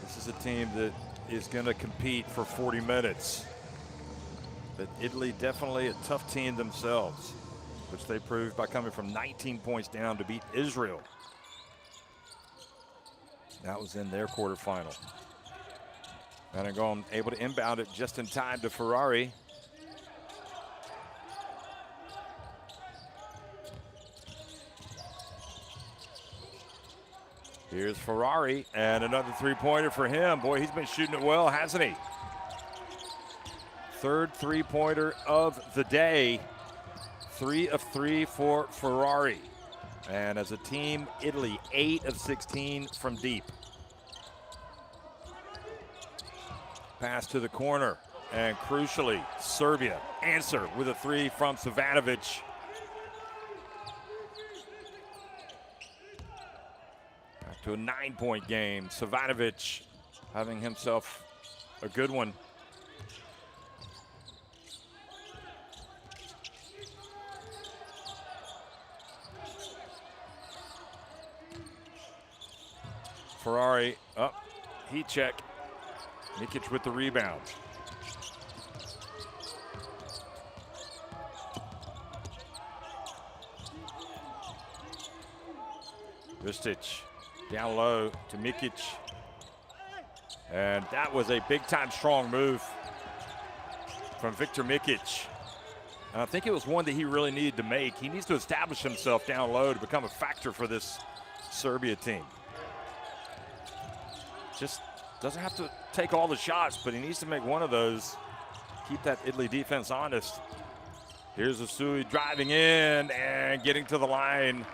This is a team that is going to compete for 40 minutes. But Italy, definitely a tough team themselves, which they proved by coming from 19 points down to beat Israel. That was in their quarterfinal. Van able to inbound it just in time to Ferrari. Here's Ferrari, and another three-pointer for him. Boy, he's been shooting it well, hasn't he? Third three-pointer of the day. 3 of 3 for Ferrari. And as a team, Italy 8 of 16 from deep. Pass to the corner, and crucially, Serbia answer with a 3 from Savanovic. Back to a 9-point game. Savanovic having himself a good one. Ferrari up, heat check. Mikic with the rebound. Ristic down low to Mikic. And that was a big-time strong move from Viktor Mikic. And I think it was one that he really needed to make. He needs to establish himself down low to become a factor for this Serbia team. Just doesn't have to take all the shots, but he needs to make one of those. Keep that Italy defense honest. Here's Usui driving in and getting to the line.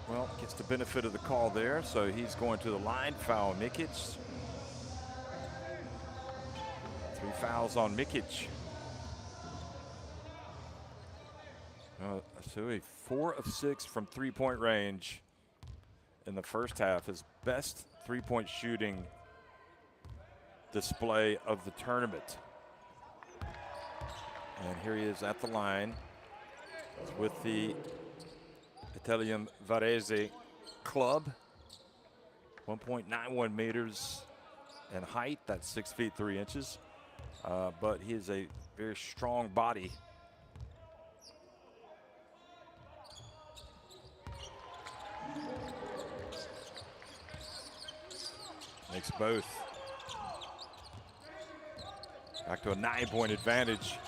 Well, gets the benefit of the call there, so he's going to the line. Foul Mikic. 3 fouls on Mikic. Usui 4 of 6 from three-point range in the first half. His best three-point shooting display of the tournament. And here he is at the line. He's with the Italian Varese club. 1.91 meters in height. That's 6 feet 3 inches. But he is a very strong body. Makes both. Back to a 9-point advantage.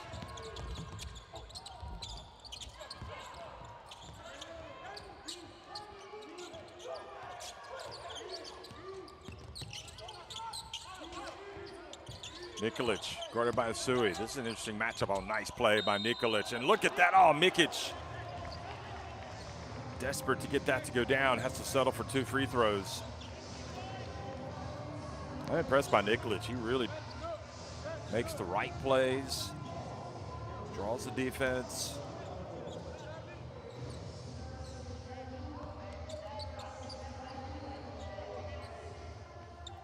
Nikolic, guarded by Asui. This is an interesting matchup. Oh, nice play by Nikolic. And look at that. Oh, Mikic. Desperate to get that to go down. Has to settle for 2 free throws. I'm impressed by Nikolic. He really makes the right plays. Draws the defense.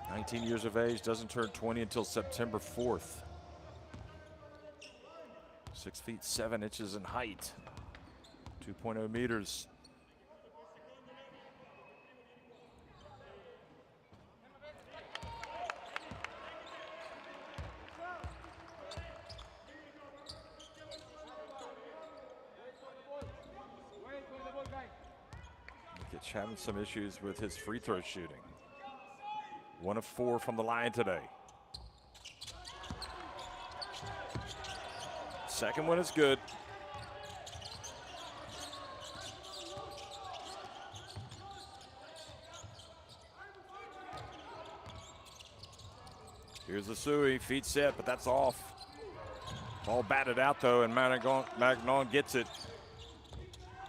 "19 years of age, doesn't turn 20 until September 4th. 6 feet 7 inches in height, 2.0 meters. Mikic having some issues with his free throw shooting. 1 of 4 from the line today. Second one is good. Here's Asui, feet set, but that's off. Ball batted out though, and Magnon gets it.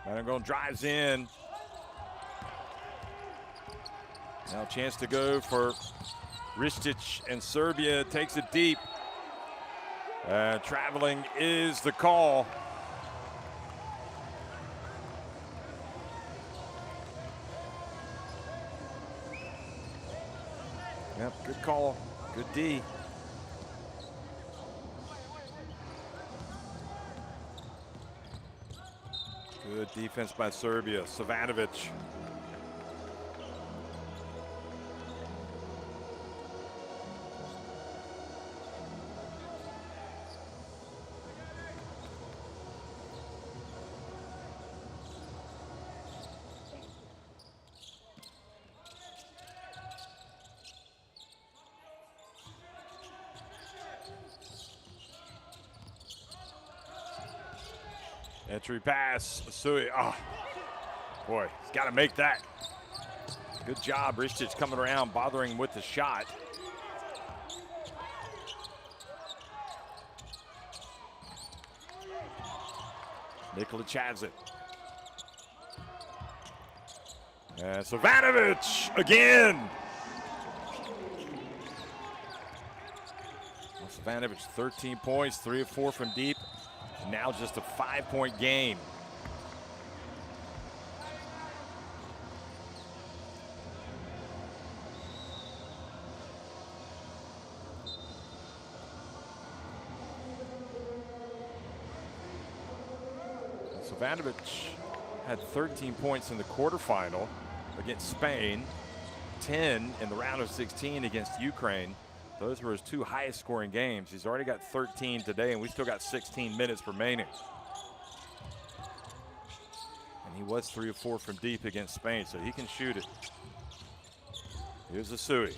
Magnon drives in. Now a chance to go for Ristic, and Serbia takes it deep. Traveling is the call. Yep, good call, good D. Good defense by Serbia. Savanovic. Entry pass, Asui. Oh, boy, he's got to make that. Good job, Ristic coming around, bothering with the shot. Nikolic has it. And Savanovic again. Savanovic, 13 points, 3 of 4 from deep. Now just a 5-point game. Savanovic had 13 points in the quarterfinal against Spain, 10 in the round of 16 against Ukraine. Those were his 2 highest scoring games. He's already got 13 today, and we still got 16 minutes remaining. And he was 3 of 4 from deep against Spain, so he can shoot it. Here's Asui.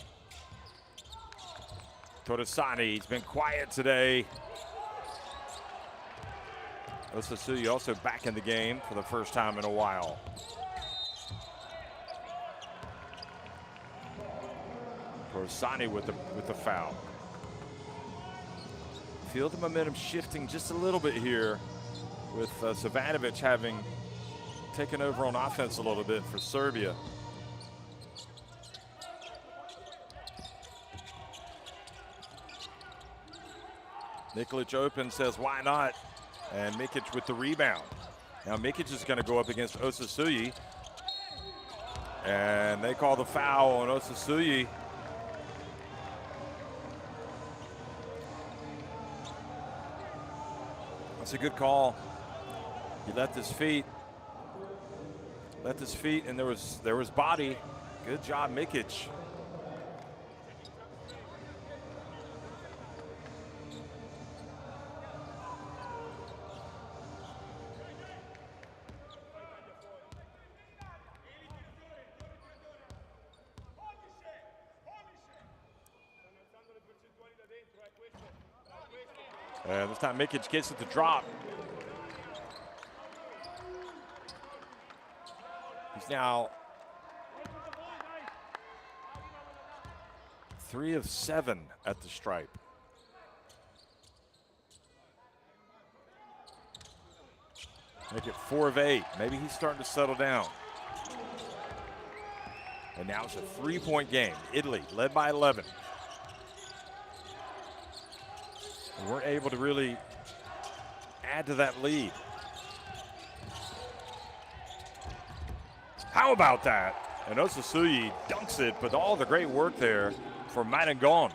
Torresani, he's been quiet today. Asui also back in the game for the first time in a while. Torresani with the foul. Feel the momentum shifting just a little bit here with Savanovic having taken over on offense a little bit for Serbia. Nikolic open, says why not? And Mikic with the rebound. Now Mikic is going to go up against Osasuyi. And they call the foul on Osasuyi. That's a good call. He left his feet, and there was body. Good job, Mikic. And this time Mikic gets it to drop. He's now 3 of 7 at the stripe. Make it 4 of 8. Maybe he's starting to settle down. And now it's a 3-point game. Italy led by 11. We weren't able to really add to that lead. How about that? And Osasuyi dunks it, but all the great work there for Madangon.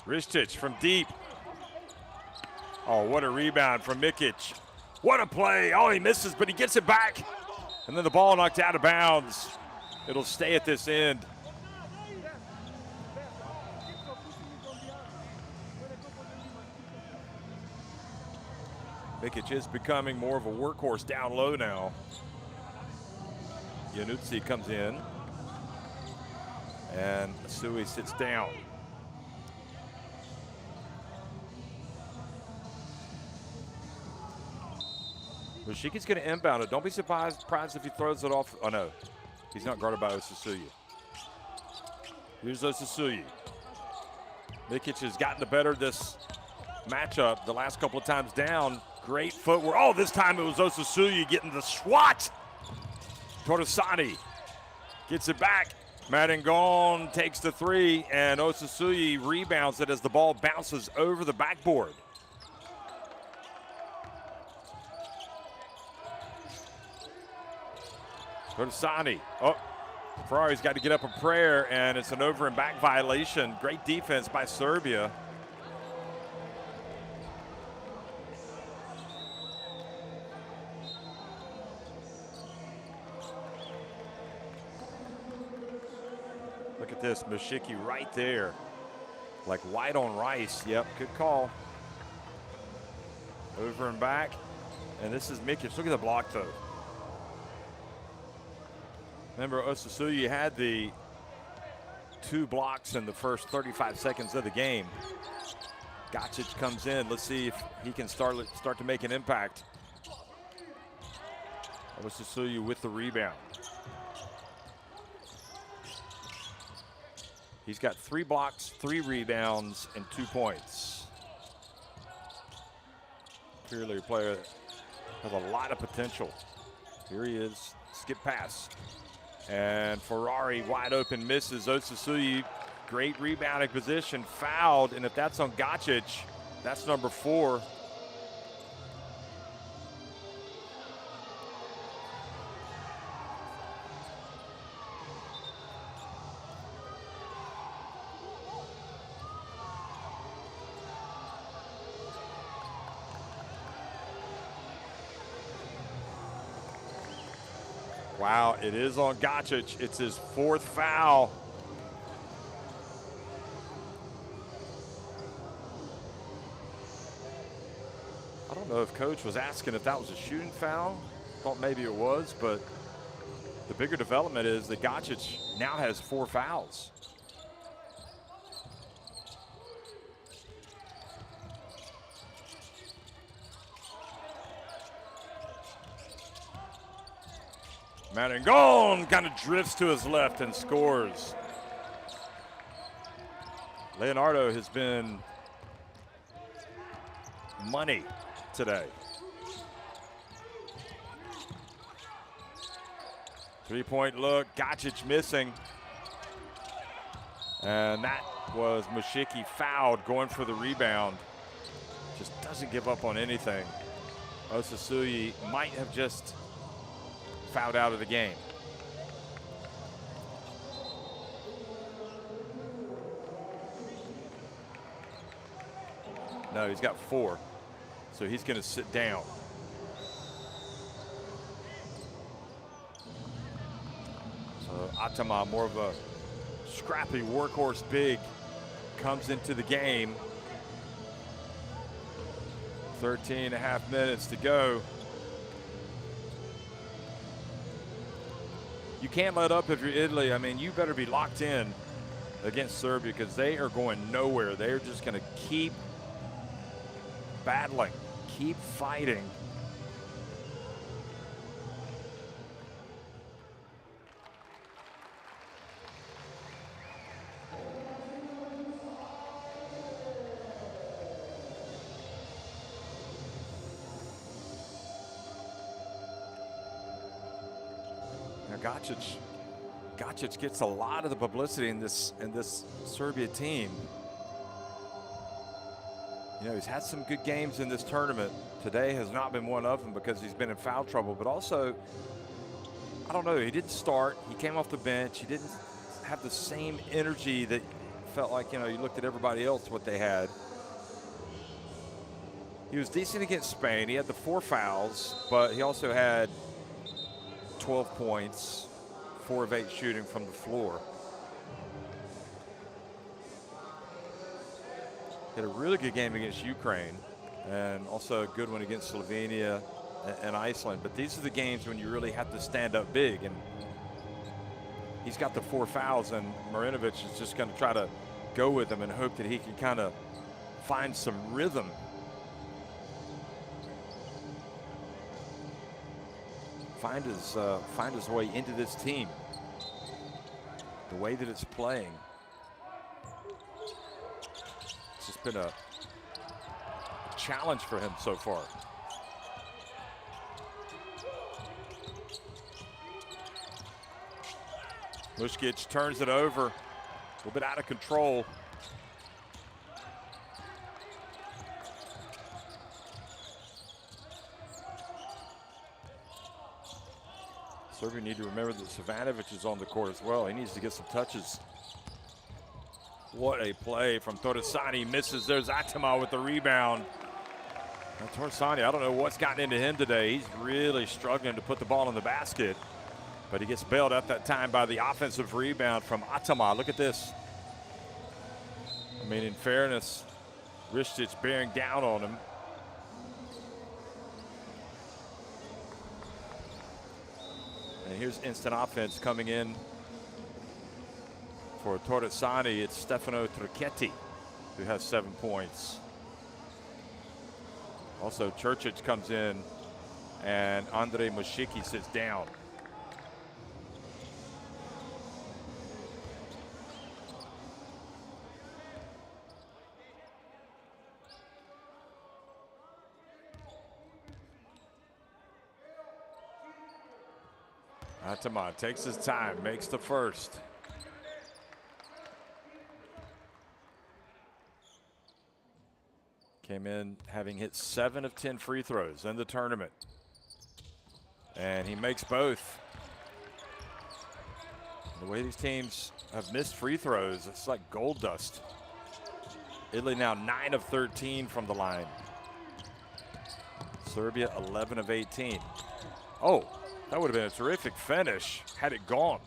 Ristic from deep. Oh, what a rebound from Mikic. What a play. Oh, he misses, but he gets it back. And then the ball knocked out of bounds. It'll stay at this end. Mikic is becoming more of a workhorse down low now. Yanutsi comes in. And Sui sits down. Mushiki's going to inbound it. Don't be surprised if he throws it off. Oh, no. He's not guarded by Osasuyi. Here's Osasuyi. Mikic has gotten the better of this matchup the last couple of times down. Great footwork. Oh, this time it was Osasuyi getting the swat. Torresani gets it back. Madangon takes the three, and Osasuyi rebounds it as the ball bounces over the backboard. Torresani. Oh, Ferrari's got to get up a prayer, and it's an over and back violation. Great defense by Serbia. Look at this, Mushiki right there. Like white on rice. Yep, good call. Over and back. And this is Mikic. Look at the block, though. Remember, Osasuyi had the 2 blocks in the first 35 seconds of the game. Gacic comes in. Let's see if he can start to make an impact. Osasuyi with the rebound. He's got 3 blocks, 3 rebounds, and 2 points. Clearly a player that has a lot of potential. Here he is. Skip pass. And Ferrari wide open misses. Osasuyi, great rebounding position, fouled. And if that's on Gacic, that's number 4. Wow, it is on Gacic. It's his 4th foul. I don't know if Coach was asking if that was a shooting foul. Thought maybe it was, but the bigger development is that Gacic now has 4 fouls. Madangon kind of drifts to his left and scores. Leonardo has been money today. 3-point look, Gacic missing. And that was Mushiki fouled, going for the rebound. Just doesn't give up on anything. Osasuyi might have just fouled out of the game. No, he's got 4. So he's going to sit down. So Atama, more of a scrappy workhorse big, comes into the game. 13.5 minutes to go. You can't let up if you're Italy. I mean, you better be locked in against Serbia because they are going nowhere. They're just going to keep battling, keep fighting Gacic gets a lot of the publicity in this Serbia team. You know, he's had some good games in this tournament. Today has not been one of them because he's been in foul trouble, but also, I don't know, he didn't start. He came off the bench. He didn't have the same energy that felt like, you know, you looked at everybody else, what they had. He was decent against Spain. He had the 4 fouls, but he also had 12 points, 4 of 8 shooting from the floor. He had a really good game against Ukraine and also a good one against Slovenia and Iceland. But these are the games when you really have to stand up big. And he's got the 4 fouls, and Marinovic is just going to try to go with him and hope that he can kind of find some rhythm. Find his way into this team. The way that it's playing. It's just been a challenge for him so far. Muškić turns it over. A little bit out of control. Serbia need to remember that Savanovic is on the court as well. He needs to get some touches. What a play from Torresani. Misses. There's Atama with the rebound. Now, Torresani, I don't know what's gotten into him today. He's really struggling to put the ball in the basket. But he gets bailed out that time by the offensive rebound from Atama. Look at this. I mean, in fairness, Ristic bearing down on him. And here's instant offense coming in for Torresani. It's Stefano Tricchetti who has 7 points. Also, Čurčić comes in, and Andre Mušiki sits down. Atama takes his time, makes the first. Came in having hit 7 of 10 free throws in the tournament. And he makes both. The way these teams have missed free throws, it's like gold dust. Italy now 9 of 13 from the line. Serbia 11 of 18. Oh, that would have been a terrific finish had it gone.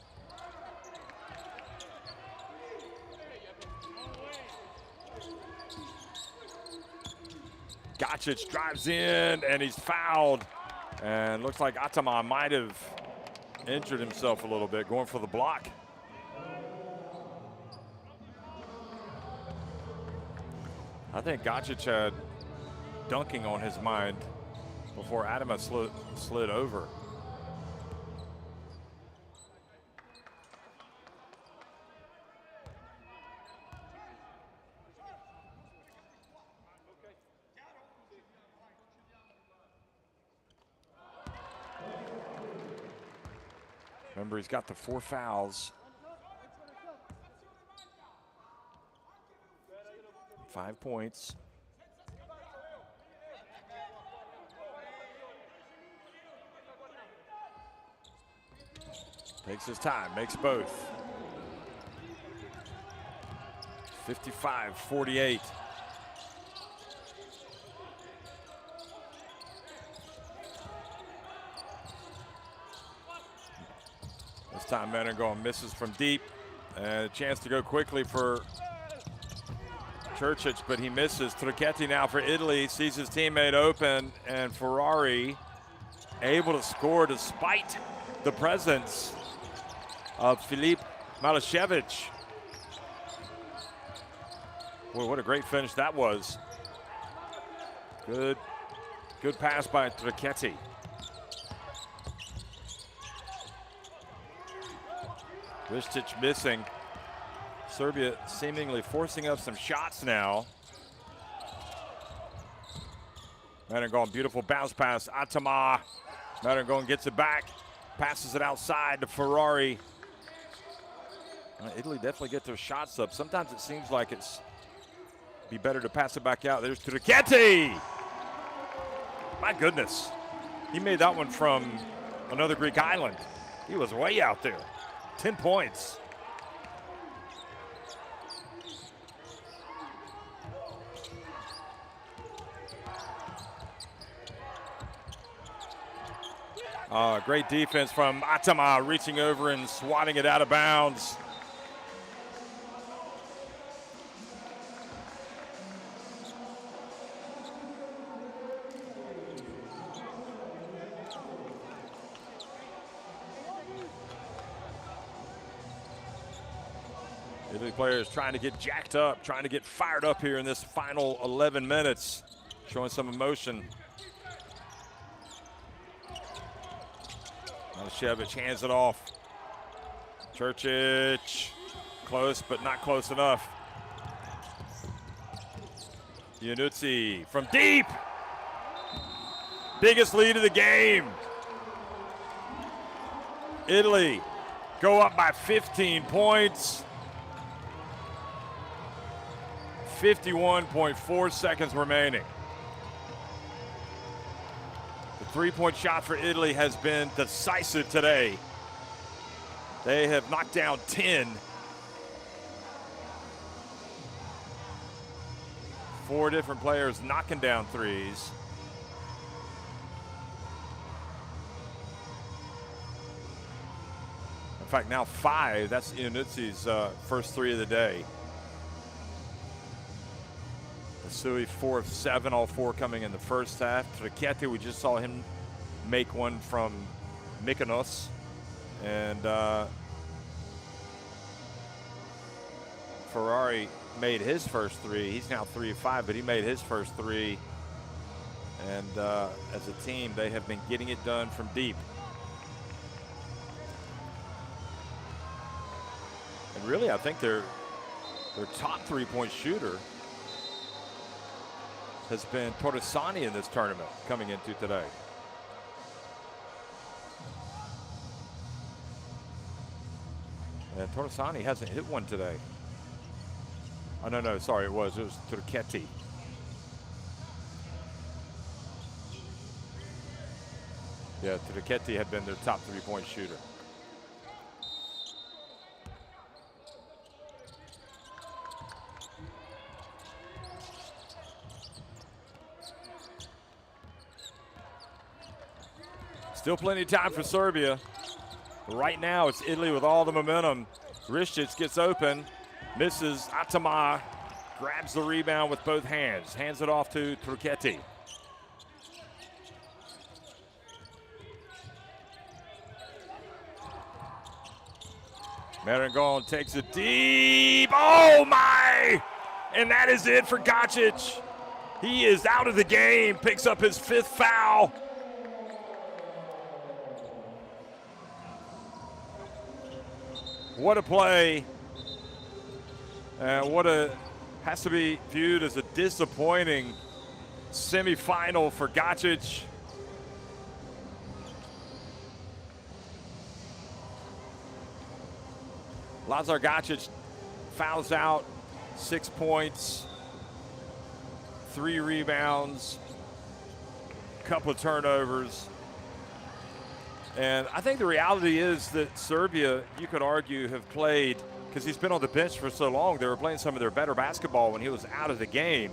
Gacic drives in, and he's fouled. And looks like Atama might have injured himself a little bit, going for the block. I think Gacic had dunking on his mind before Atama slid over. Remember, he's got the 4 fouls. 5 points. Takes his time, makes both. 55-48. This time Menengon misses from deep, and a chance to go quickly for Čurčić, but he misses. Tricchetti now for Italy, sees his teammate open, and Ferrari able to score despite the presence of Filip Malešević. Boy, what a great finish that was. Good pass by Tricchetti. Ristic missing. Serbia seemingly forcing up some shots now. Menengon, beautiful bounce pass. Atama. Menengon gets it back. passes it outside to Ferrari. Italy definitely get their shots up. Sometimes it seems like it's be better to pass it back out. There's Turketti. My goodness. He made that one from another Greek island. He was way out there. 10 points. Great defense from Atama, reaching over and swatting it out of bounds. Italy players trying to get jacked up, trying to get fired up here in this final 11 minutes, showing some emotion. Shevich hands it off. Churchic, close but not close enough. Iannuzzi from deep. Biggest lead of the game. Italy go up by 15 points. 51.4 seconds remaining. The three-point shot for Italy has been decisive today. They have knocked down 10. 4 different players knocking down threes. In fact, now 5. That's Iannuzzi's first 3 of the day. Sui 4 of 7, all 4 coming in the first half. Turketti, we just saw him make one from Mykonos. And Ferrari made his first 3. He's now 3 of 5, but he made his first 3. And as a team, they have been getting it done from deep. And really, I think their top three-point shooter has been Torresani in this tournament coming into today. And Torresani hasn't hit one today. Oh, no, sorry, it was Turketti. Yeah, Turketti had been their top three-point shooter. Still plenty of time for Serbia. Right now, it's Italy with all the momentum. Ristic gets open, misses. Atama grabs the rebound with both hands, hands it off to Turketti. Marangon takes it deep. Oh, my! And that is it for Gacic. He is out of the game, picks up his 5th foul. What a play, and has to be viewed as a disappointing semifinal for Gacic. Lazar Gacic fouls out, 6 points, 3 rebounds, couple of turnovers. And I think the reality is that Serbia, you could argue, have played, because he's been on the bench for so long, they were playing some of their better basketball when he was out of the game.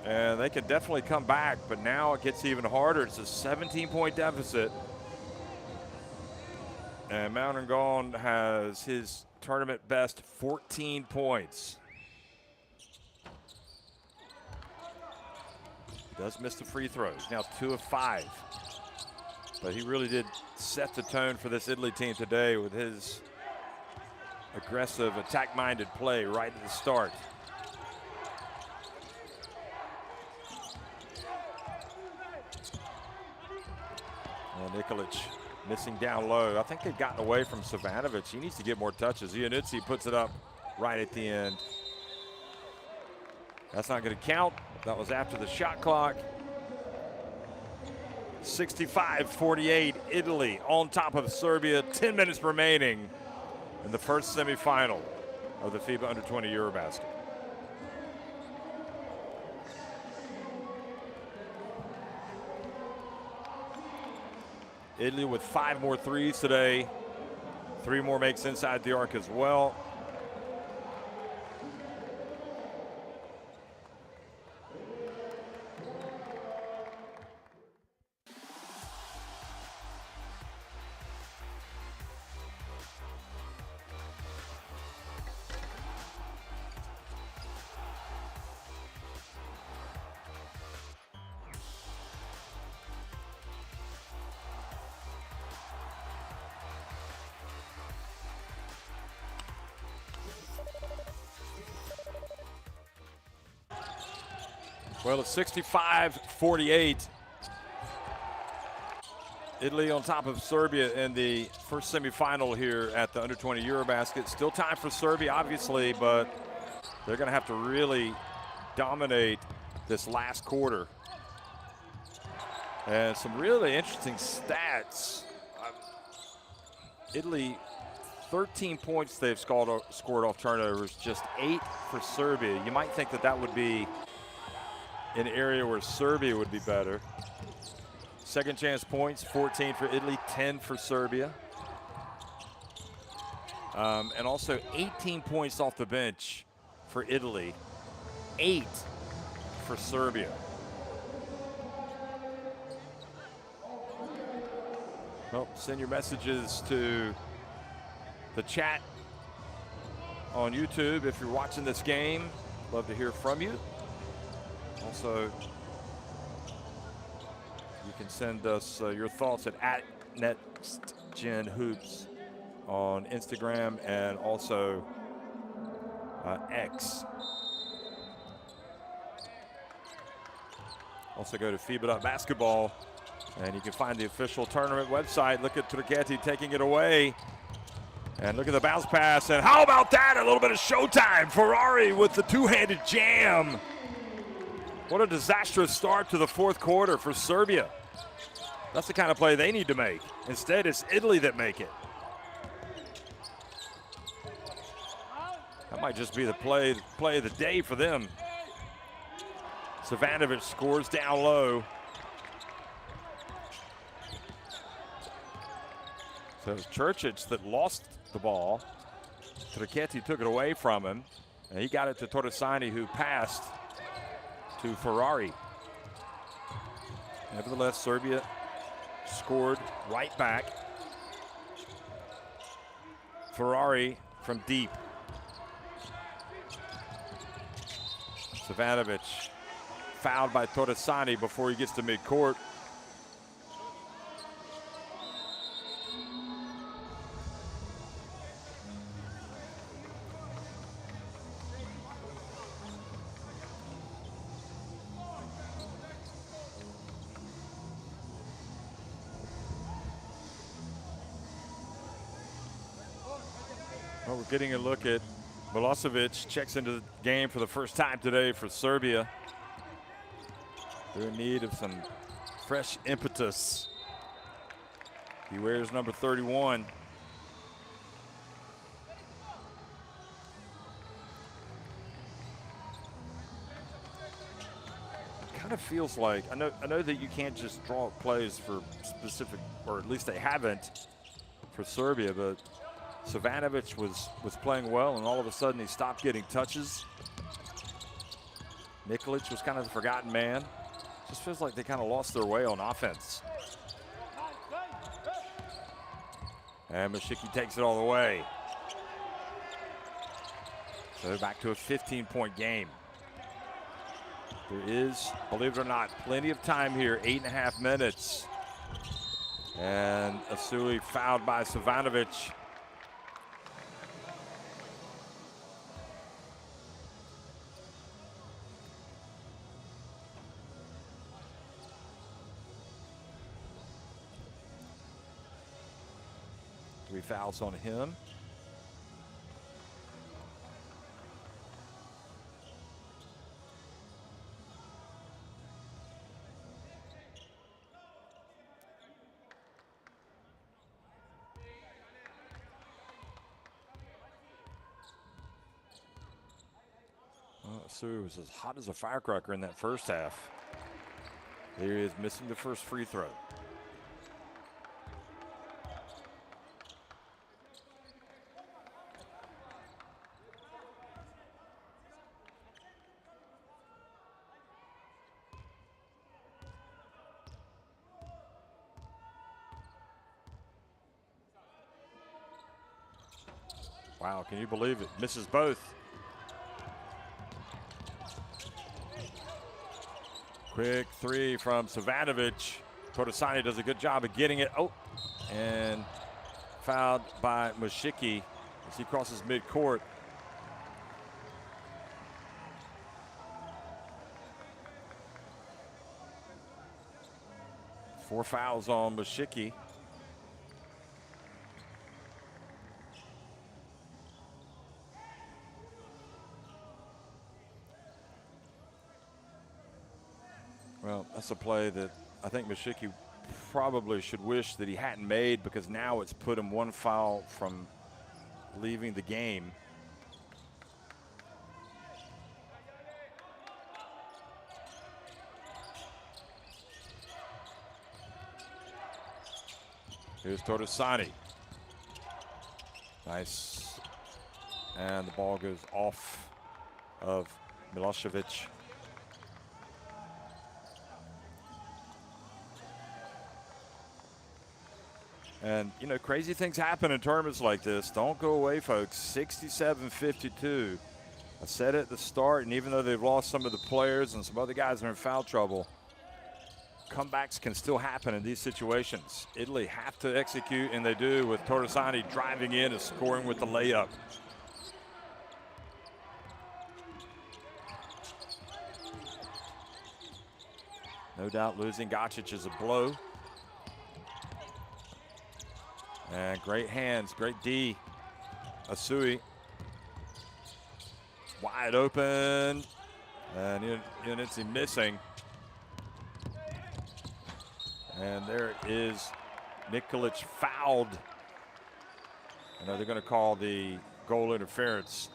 And they can definitely come back, but now it gets even harder. It's a 17-point deficit. And Marangon has his tournament best 14 points. He does miss the free throws. Now 2 of 5. But he really did set the tone for this Italy team today with his aggressive, attack-minded play right at the start. And Nikolic missing down low. I think they've gotten away from Savanovic. He needs to get more touches. Iannuzzi puts it up right at the end. That's not going to count. That was after the shot clock. 65-48, Italy on top of Serbia. 10 minutes remaining in the first semifinal of the FIBA U20 EuroBasket. Italy with 5 more threes today. 3 more makes inside the arc as well. Well, it's 65-48. Italy on top of Serbia in the first semifinal here at the Under-20 EuroBasket. Still time for Serbia, obviously, but they're going to have to really dominate this last quarter. And some really interesting stats. Italy, 13 points they've scored off turnovers, just 8 for Serbia. You might think that that would be an area where Serbia would be better. Second chance points, 14 for Italy, 10 for Serbia. And also 18 points off the bench for Italy, 8 for Serbia. Well, send your messages to the chat on YouTube if you're watching this game. Love to hear from you. Also, you can send us your thoughts at NextGenHoops on Instagram and also X. Also go to FIBA.basketball and you can find the official tournament website. Look at Trichetti taking it away. And look at the bounce pass. And how about that? A little bit of showtime. Ferrari with the two-handed jam. What a disastrous start to the fourth quarter for Serbia. That's the kind of play they need to make. Instead, it's Italy that make it. That might just be the play of the day for them. Savanovic scores down low. So it was Čurčić that lost the ball. Trichetti took it away from him. And he got it to Torresani, who passed to Ferrari. Nevertheless, Serbia scored right back. Ferrari from deep. Savanovic fouled by Torresani before he gets to midcourt. Well, we're getting a look at Milosevic. Checks into the game for the first time today for Serbia. They're in need of some fresh impetus. He wears number 31. Kind of feels like, I know that you can't just draw plays for specific, or at least they haven't for Serbia, but Savanovic was playing well, and all of a sudden he stopped getting touches. Nikolic was kind of the forgotten man. Just feels like they kind of lost their way on offense. And Mashiki takes it all the way. So they're back to a 15-point game. There is, believe it or not, plenty of time here, 8.5 minutes. And Asui fouled by Savanovic. Three fouls on him. Asui was as hot as a firecracker in that first half. Here he is missing the first free throw. Wow, can you believe it? Misses both. Quick three from Savanovic. Todosani does a good job of getting it. Oh, and fouled by Mashiki as he crosses midcourt. Four fouls on Mashiki. Well, that's a play that I think Mashiki probably should wish that he hadn't made, because now it's put him one foul from leaving the game. Here's Todosani. Nice. And the ball goes off of Milosevic. And, you know, crazy things happen in tournaments like this. Don't go away, folks. 67-52. I said it at the start, and even though they've lost some of the players and some other guys are in foul trouble, comebacks can still happen in these situations. Italy have to execute, and they do, with Todosani driving in and scoring with the layup. No doubt losing Gacic is a blow. And great hands, great D. Asui wide open, and Unitsi missing. And there is Nikolic fouled. I know they're going to call the goal interference.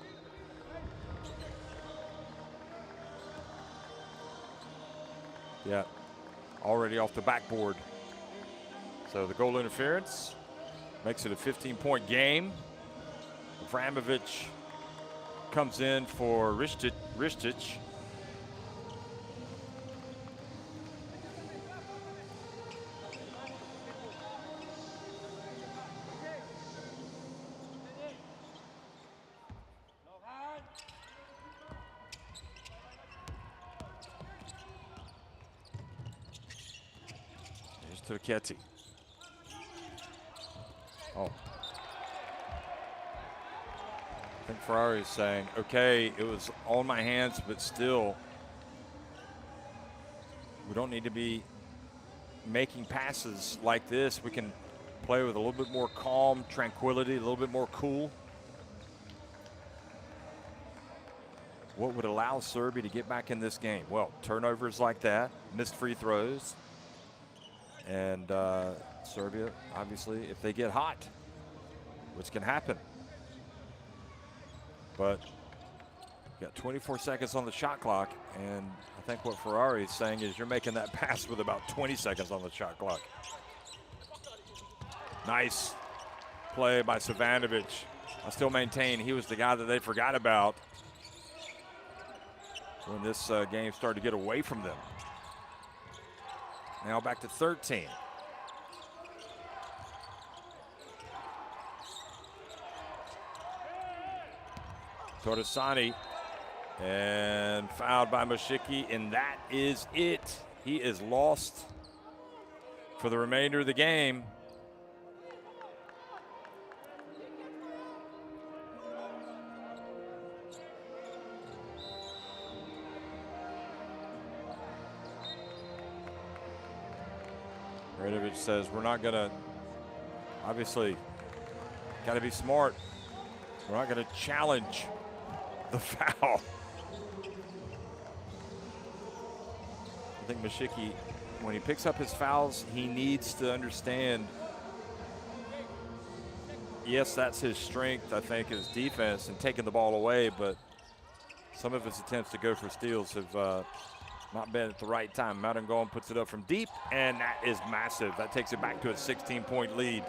Yeah, already off the backboard. So the goal interference makes it a 15-point game. Vramovic comes in for Ristic. Here's Turchetti. Oh. I think Ferrari is saying, okay, it was on my hands, but still, we don't need to be making passes like this. We can play with a little bit more calm, tranquility, a little bit more cool. What would allow Serbia to get back in this game? Well, turnovers like that, missed free throws, and Serbia, obviously, if they get hot, which can happen. But got 24 seconds on the shot clock, and I think what Ferrari is saying is you're making that pass with about 20 seconds on the shot clock. Nice play by Savanovic. I still maintain he was the guy that they forgot about when this game started to get away from them. Now back to 13. Todosani, and fouled by Mashiki, and that is it. He is lost for the remainder of the game. Radovic says we're not gonna, obviously, gotta be smart. We're not gonna challenge the foul. I think Mashiki, when he picks up his fouls, he needs to understand, yes, that's his strength, I think, is defense and taking the ball away, but Some of his attempts to go for steals have not been at the right time. Marangon puts it up from deep, and that is massive. That takes it back to a 16-point lead.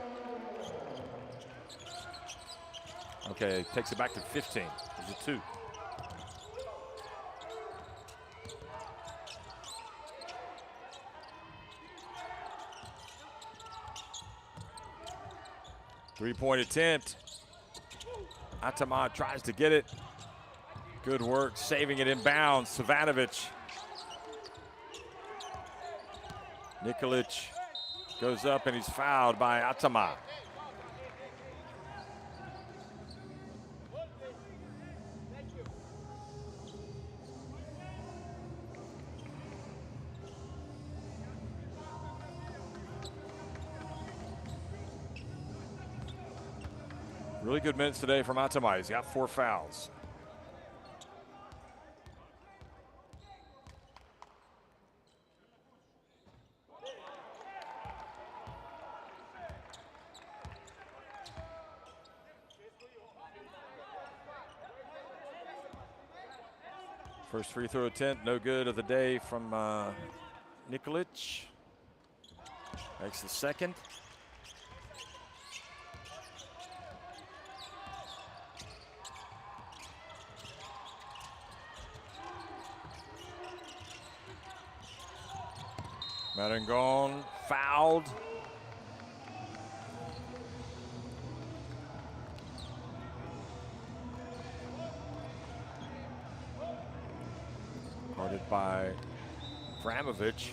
Okay, takes it back to 15. There's a 2. Three-point attempt. Atama tries to get it. Good work, saving it in bounds. Savanovic. Nikolic goes up and he's fouled by Atama. Really good minutes today from Atama. He's got 4 fouls. First free throw attempt, no good of the day from Nikolic. Makes the second. Marangon fouled. Guarded by Vramovic.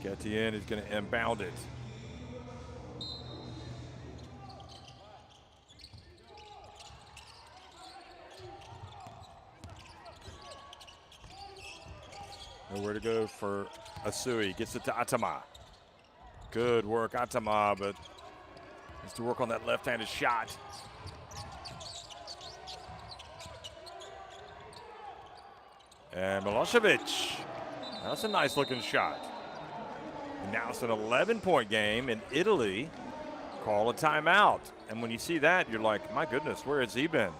Etienne is going to inbound it. Nowhere to go for Asui. Gets it to Atama. Good work, Atama, but has to work on that left-handed shot. And Milosevic. That's a nice-looking shot. And now it's an 11-point game, and Italy call a timeout. And when you see that, you're like, my goodness, where has he been?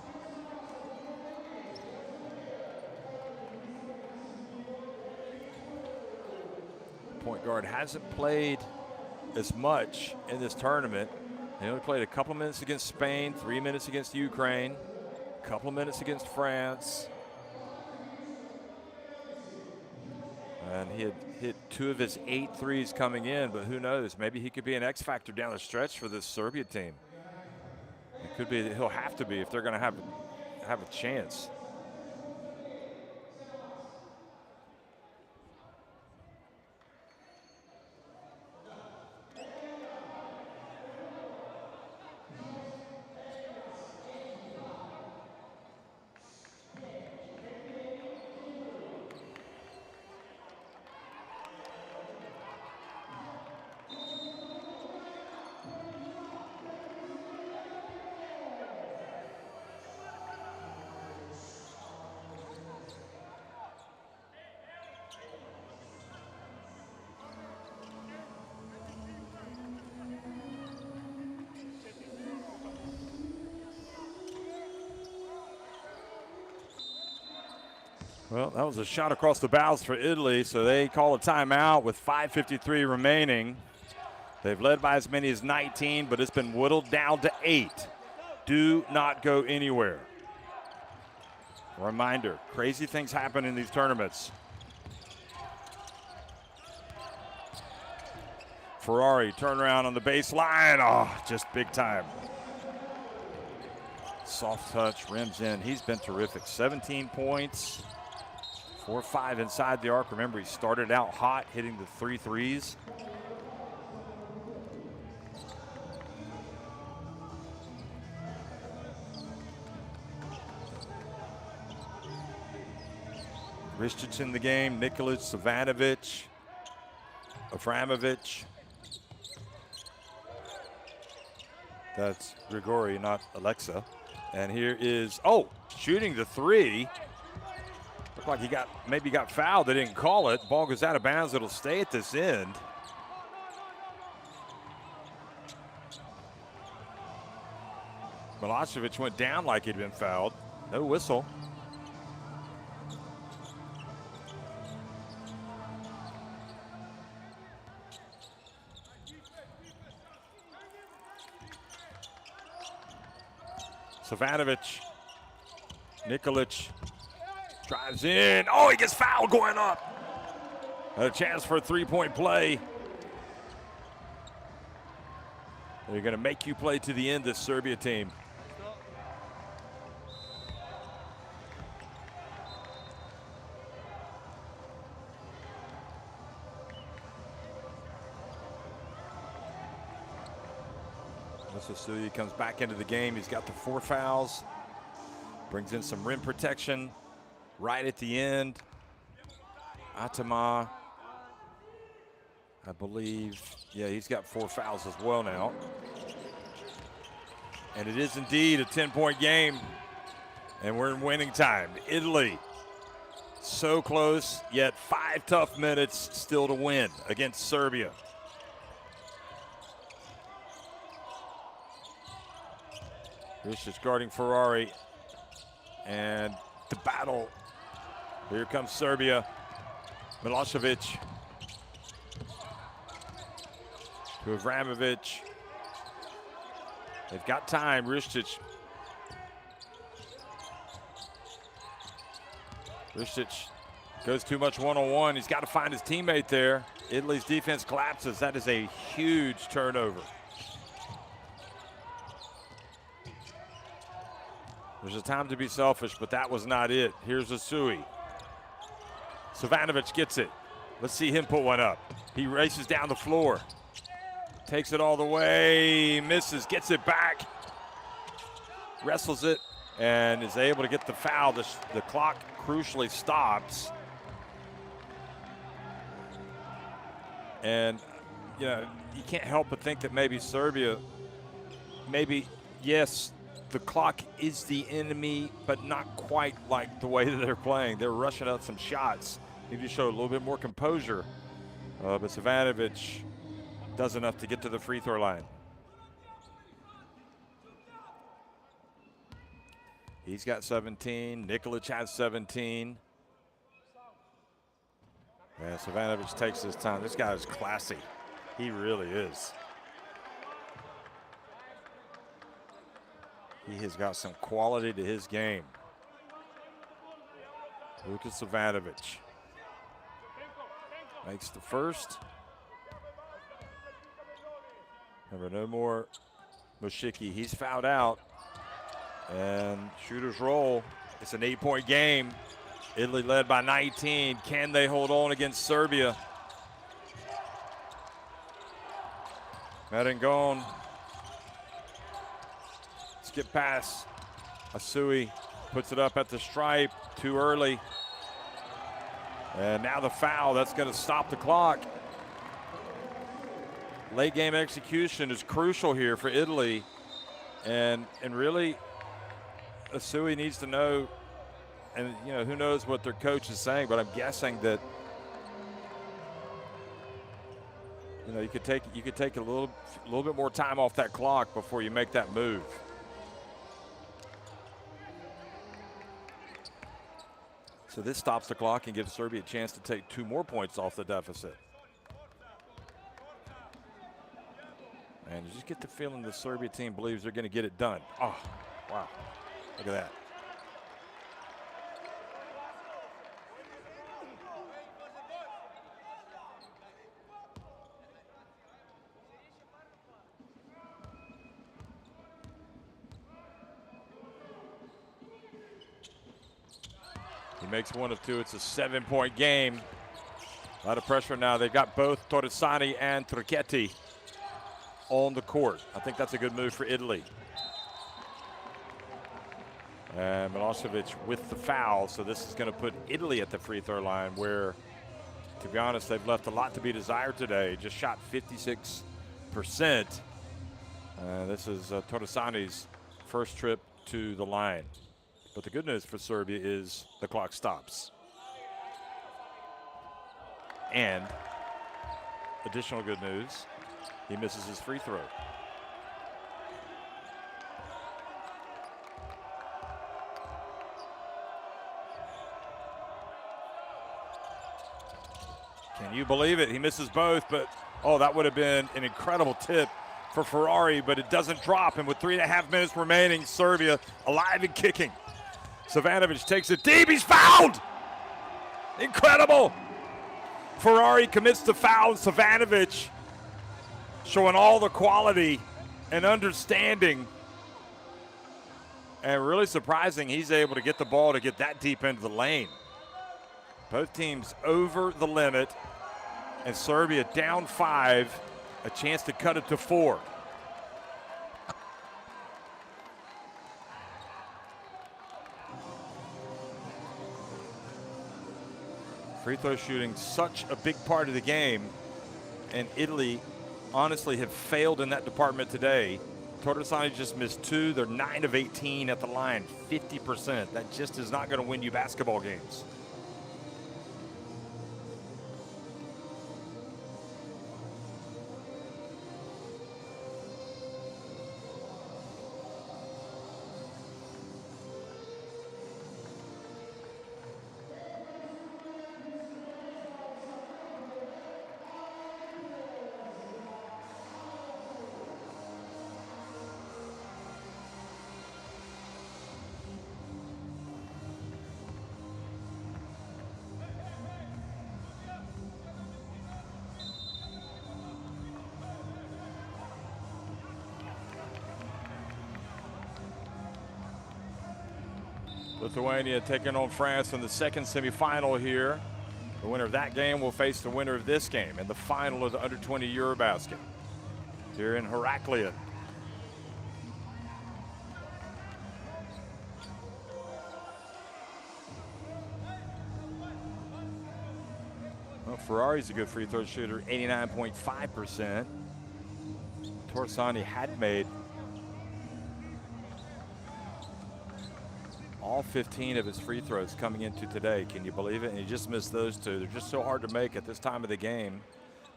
Point guard hasn't played as much in this tournament. He only played a couple of minutes against Spain, 3 minutes against Ukraine, a couple of minutes against France. And he had hit 2 of his 8 threes coming in, but who knows? Maybe he could be an X factor down the stretch for this Serbia team. It could be. He'll have to be if they're going to have a chance. Well, that was a shot across the bows for Italy, so they call a timeout with 5:53 remaining. They've led by as many as 19, but it's been whittled down to 8. Do not go anywhere. Reminder, crazy things happen in these tournaments. Ferrari turnaround on the baseline. Oh, just big time. Soft touch, rims in. He's been terrific. 17 points. 4-5 inside the arc. Remember, he started out hot, hitting the 3 threes. Ristic in the game, Nikolic, Savanovic, Avramovic. That's Grigori, not Alexa. And here is, shooting the three. Looked like he maybe got fouled. They didn't call it. Ball goes out of bounds. It'll stay at this end. Milosevic went down like he'd been fouled. No whistle. Savanovic, Nikolic drives in. Oh, he gets fouled going up. A chance for a three-point play. They're going to make you play to the end, this Serbia team. Susuyi comes back into the game. He's got the 4 fouls. Brings in some rim protection right at the end. Atama, I believe, yeah, he's got 4 fouls as well now. And it is indeed a 10-point game. And we're in winning time. Italy, so close, yet 5 tough minutes still to win against Serbia. This is guarding Ferrari, and the battle. Here comes Serbia. Milosevic to Avramovic. They've got time. Ristic. Goes too much one-on-one. He's got to find his teammate there. Italy's defense collapses. That is a huge turnover. There's a time to be selfish, but that was not it. Here's Asui. Savanovic gets it. Let's see him put one up. He races down the floor. Takes it all the way, misses, gets it back. Wrestles it, and is able to get the foul. The clock crucially stops. And, you can't help but think that maybe Serbia, yes, the clock is the enemy, but not quite like the way that they're playing. They're rushing out some shots. Need to show a little bit more composure. But Savanovic does enough to get to the free throw line. He's got 17. Nikolic has 17. Yeah, Savanovic takes his time. This guy is classy. He really is. He has got some quality to his game. Luka Savanovic makes the first. Remember, no more Moshiki. He's fouled out. And shooters roll. It's an 8-point game. Italy led by 19. Can they hold on against Serbia? Maringone. Skip pass. Asui puts it up at the stripe. Too early. And now the foul. That's going to stop the clock. Late game execution is crucial here for Italy. And really, Asui needs to know, and who knows what their coach is saying, but I'm guessing that you could take a little bit more time off that clock before you make that move. So this stops the clock and gives Serbia a chance to take 2 more points off the deficit. And you just get the feeling the Serbia team believes they're going to get it done. Oh, wow. Look at that. He makes 1 of 2. It's a 7-point game. A lot of pressure now. They've got both Torresani and Tricchetti on the court. I think that's a good move for Italy. And Milosevic with the foul, so this is going to put Italy at the free throw line where, to be honest, they've left a lot to be desired today. Just shot 56%. This is Torresani's first trip to the line. But the good news for Serbia is the clock stops. And additional good news, he misses his free throw. Can you believe it? He misses both, but oh, that would have been an incredible tip for Ferrari, but it doesn't drop. And with 3.5 minutes remaining, Serbia alive and kicking. Savanovic takes it deep. He's fouled. Incredible. Ferrari commits the foul. Savanovic showing all the quality and understanding. And really surprising, he's able to get the ball to get that deep into the lane. Both teams over the limit, and Serbia down 5, a chance to cut it to 4. Free throw shooting, such a big part of the game, and Italy honestly have failed in that department today. Torresani just missed 2. They're 9 of 18 at the line, 50%. That just is not going to win you basketball games. Lithuania taking on France in the second semifinal here. The winner of that game will face the winner of this game in the final of the under-20 EuroBasket here in Heraklion. Well, Ferrari's a good free throw shooter, 89.5%. Torresani had made all 15 of his free throws coming into today. Can you believe it? And he just missed those 2. They're just so hard to make at this time of the game.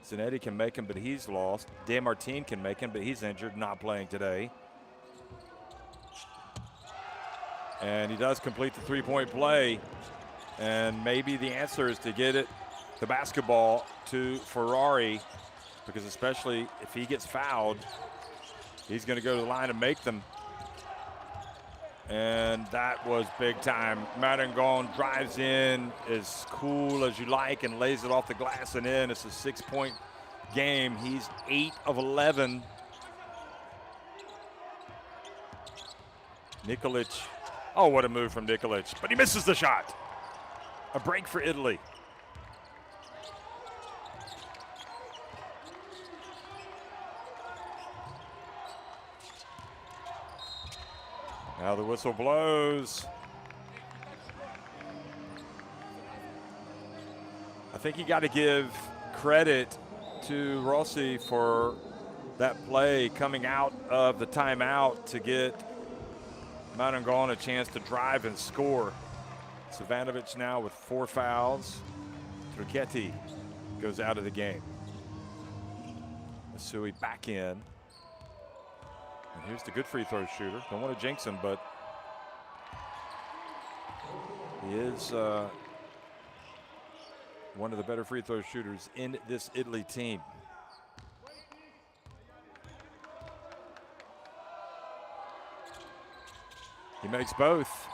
Zanetti can make them, but he's lost. De Martin can make them, but he's injured, not playing today. And he does complete the three-point play. And maybe the answer is to get the basketball to Ferrari, because especially if he gets fouled, he's going to go to the line and make them. And that was big time. Marangon drives in as cool as you like and lays it off the glass and in. It's a 6-point game. He's 8 of 11. Nikolic. Oh, what a move from Nikolic. But he misses the shot. A break for Italy. Now the whistle blows. I think you got to give credit to Rossi for that play coming out of the timeout to get Marangon a chance to drive and score. Savanovic now with 4 fouls. Truchetti goes out of the game. Asui back in. And here's the good free throw shooter. Don't want to jinx him, but he is one of the better free throw shooters in this Italy team. He makes both.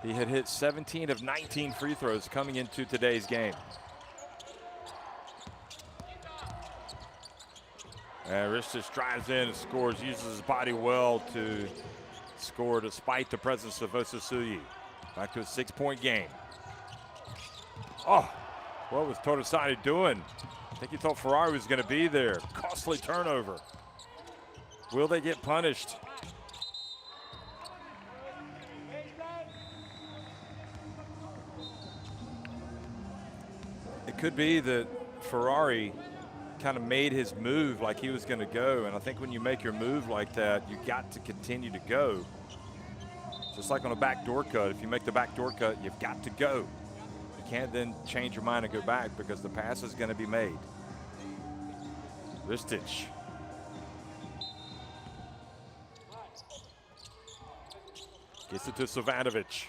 He had hit 17 of 19 free throws coming into today's game. And Ristic drives in and scores, uses his body well to score despite the presence of Osasuyi. Back to a 6-point game. Oh, what was Torresani doing? I think he thought Ferrari was going to be there. Costly turnover. Will they get punished? it could be that Ferrari kind of made his move like he was going to go. And I think when you make your move like that, you got to continue to go. Just like on a backdoor cut, if you make the backdoor cut, you've got to go. You can't then change your mind and go back because the pass is going to be made. Ristic. Gets it to Savanovic.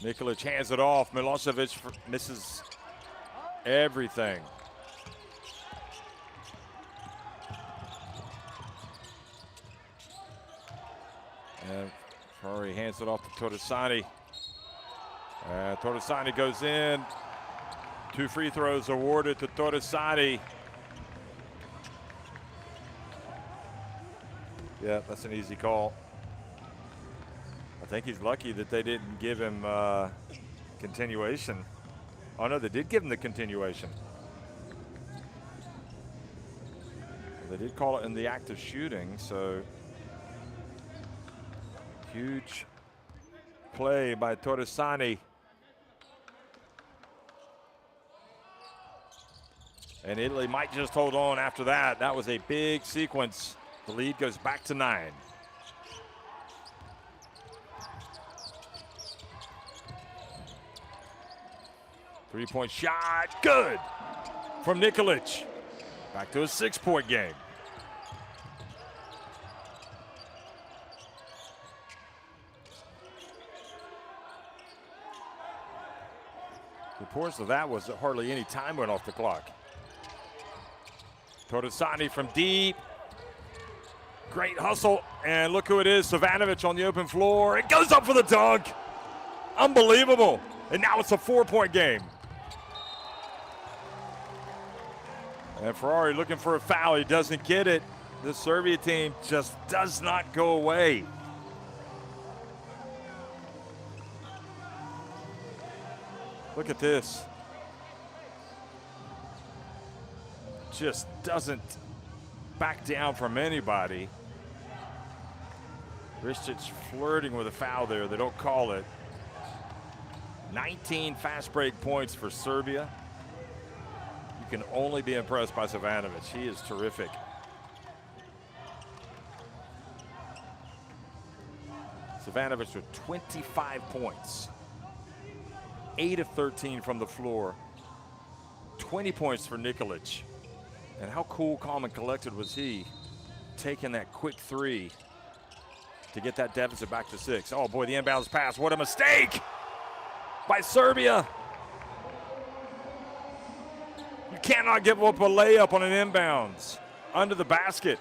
Nikolic hands it off. Milosevic misses everything. And Ferrari hands it off to Torresani. Torresani goes in. 2 free throws awarded to Torresani. Yeah, that's an easy call. I think he's lucky that they didn't give him continuation. Oh no, they did give him the continuation. They did call it in the act of shooting, so huge play by Torresani. And Italy might just hold on after that. That was a big sequence. The lead goes back to 9. Three-point shot, good from Nikolic. Back to a 6-point game. The importance of that was that hardly any time went off the clock. Torresani from deep. Great hustle, and look who it is, Savanovic on the open floor. It goes up for the dunk. Unbelievable. And now it's a 4-point game. And Ferrari looking for a foul. He doesn't get it. The Serbia team just does not go away. Look at this. Just doesn't back down from anybody. Ristic flirting with a foul there. They don't call it. 19 fast break points for Serbia. You can only be impressed by Savanovic. He is terrific. Savanovic with 25 points. 8 of 13 from the floor. 20 points for Nikolic. And how cool, calm, and collected was he taking that quick 3 to get that deficit back to 6. Oh boy, the inbounds pass. What a mistake by Serbia. You cannot give up a layup on an inbounds under the basket.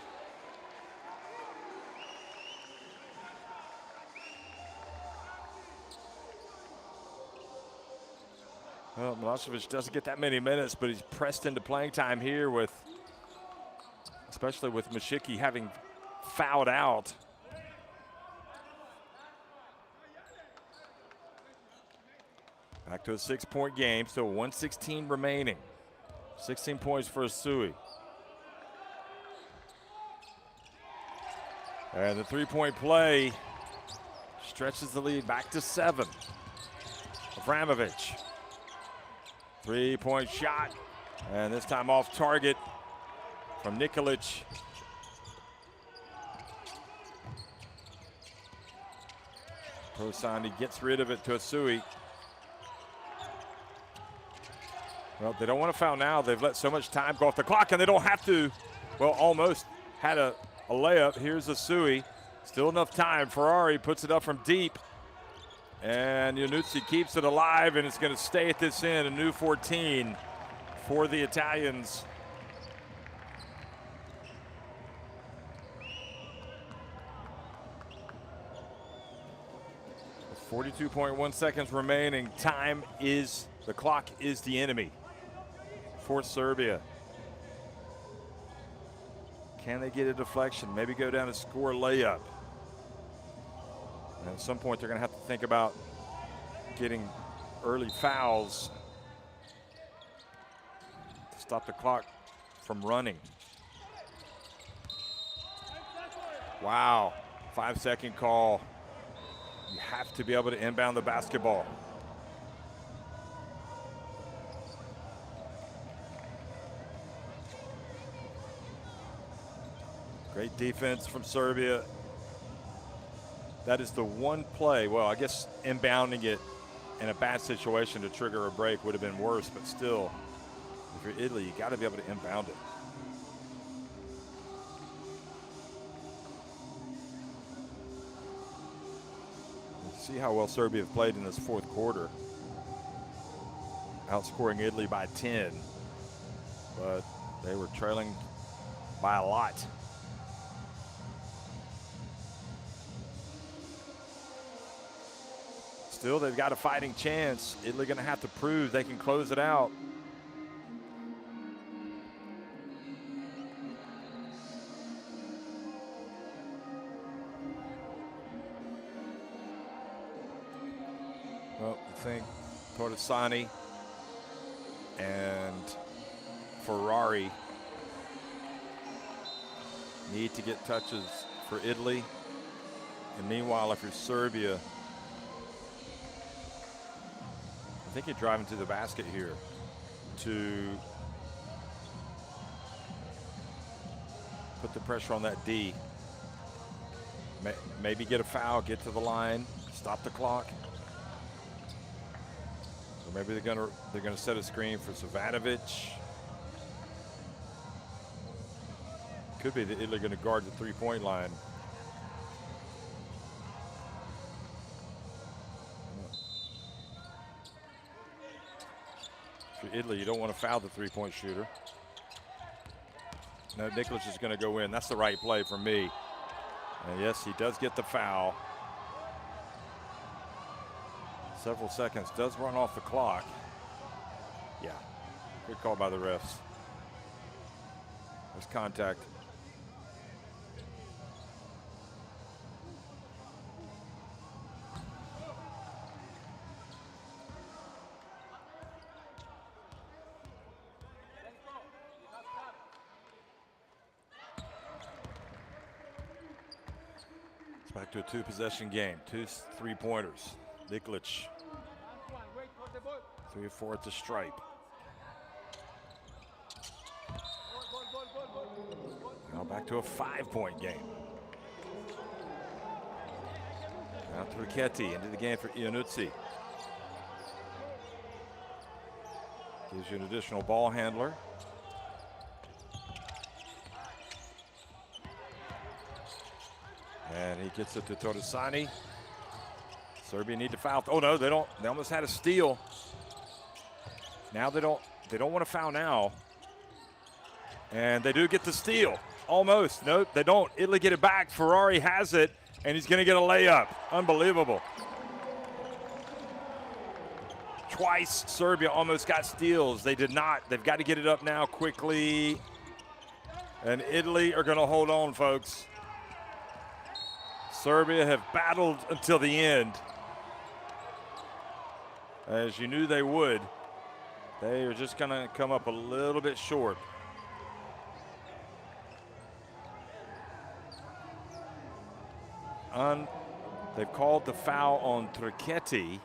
Well, Milosevic doesn't get that many minutes, but he's pressed into playing time here with, especially with Mashiki having fouled out. Back to a 6-point game, still 1:16 remaining. 16 points for Asui. And the 3-point play stretches the lead back to 7. Avramovic. 3-point shot, and this time off target from Nikolic. Torresani gets rid of it to Asui. Well, they don't want to foul now. They've let so much time go off the clock, and they don't have to. Well, almost had a layup. Here's Asui. Still enough time. Ferrari puts it up from deep. And Iannuzzi keeps it alive, and it's going to stay at this end. A new 14 for the Italians. With 42.1 seconds remaining, the clock is the enemy for Serbia. Can they get a deflection? Maybe go down and score a layup. And at some point, they're going to have to think about getting early fouls to stop the clock from running. Wow, 5-second call. You have to be able to inbound the basketball. Great defense from Serbia. That is the one play, well, I guess inbounding it in a bad situation to trigger a break would have been worse, but still, if you're Italy, you got to be able to inbound it. See how well Serbia have played in this fourth quarter. Outscoring Italy by 10, but they were trailing by a lot. Still, they've got a fighting chance. Italy going to have to prove they can close it out. Well, I think Torresani and Ferrari need to get touches for Italy. And meanwhile, if you're Serbia, I think you're driving to the basket here to put the pressure on that D. Maybe get a foul, get to the line, stop the clock. Or maybe they're gonna set a screen for Savanovic. Could be that Italy gonna guard the three-point line. For Italy, you don't want to foul the three-point shooter. No, Nicholas is going to go in. That's the right play for me. And yes, he does get the foul. Several seconds does run off the clock. Yeah, good call by the refs. There's contact. Back to a two-possession game. 2 3-pointers. Nikolic. 3 or 4 at the stripe. Now back to a 5-point game. Now to Richetti into the game for Iannuzzi. Gives you an additional ball handler. And he gets it to Torresani. Serbia need to foul. Oh no, they don't. They almost had a steal. Now they don't want to foul now. And they do get the steal. Almost. Nope, they don't. Italy get it back. Ferrari has it, and he's going to get a layup. Unbelievable. Twice Serbia almost got steals. They did not. They've got to get it up now quickly. And Italy are going to hold on, folks. Serbia have battled until the end. As you knew they would. They are just going to come up a little bit short. They've called the foul on Richetti.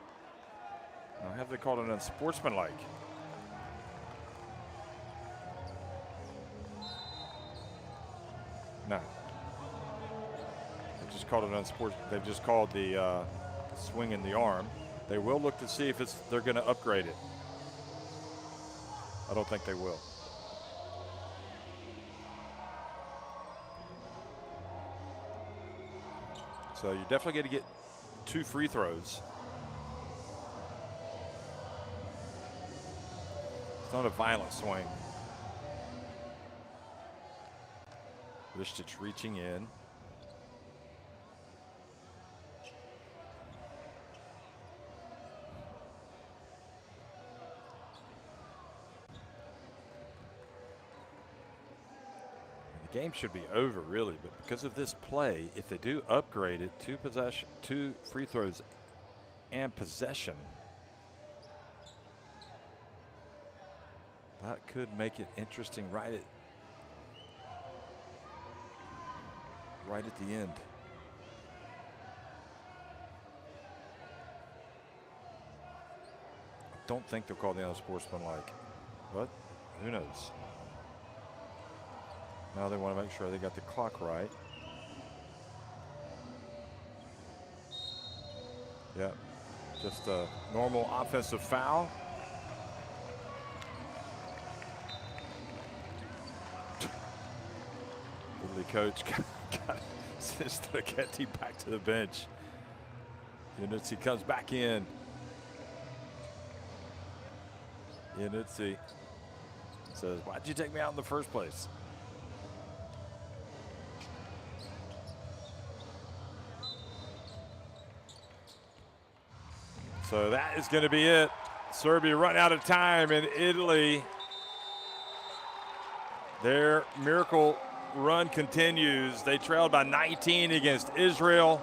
Now, have they called it unsportsmanlike? No. They just called it unsportsmanlike. They've just called the swing in the arm. They will look to see if they're going to upgrade it. I don't think they will. So you're definitely going to get 2 free throws. It's not a violent swing. Ristic reaching in. The game should be over, really, but because of this play, if they do upgrade it, 2 free throws and possession, that could make it interesting right at the end. I don't think they'll call the unsportsmanlike, but who knows? Now they want to make sure they got the clock right. Yep, just a normal offensive foul. The coach got Spaghetti back to the bench. Yanutsi comes back in. Yanutsi says, "Why'd you take me out in the first place?" So that is going to be it. Serbia run out of time, and Italy, their miracle run continues. They trailed by 19 against Israel.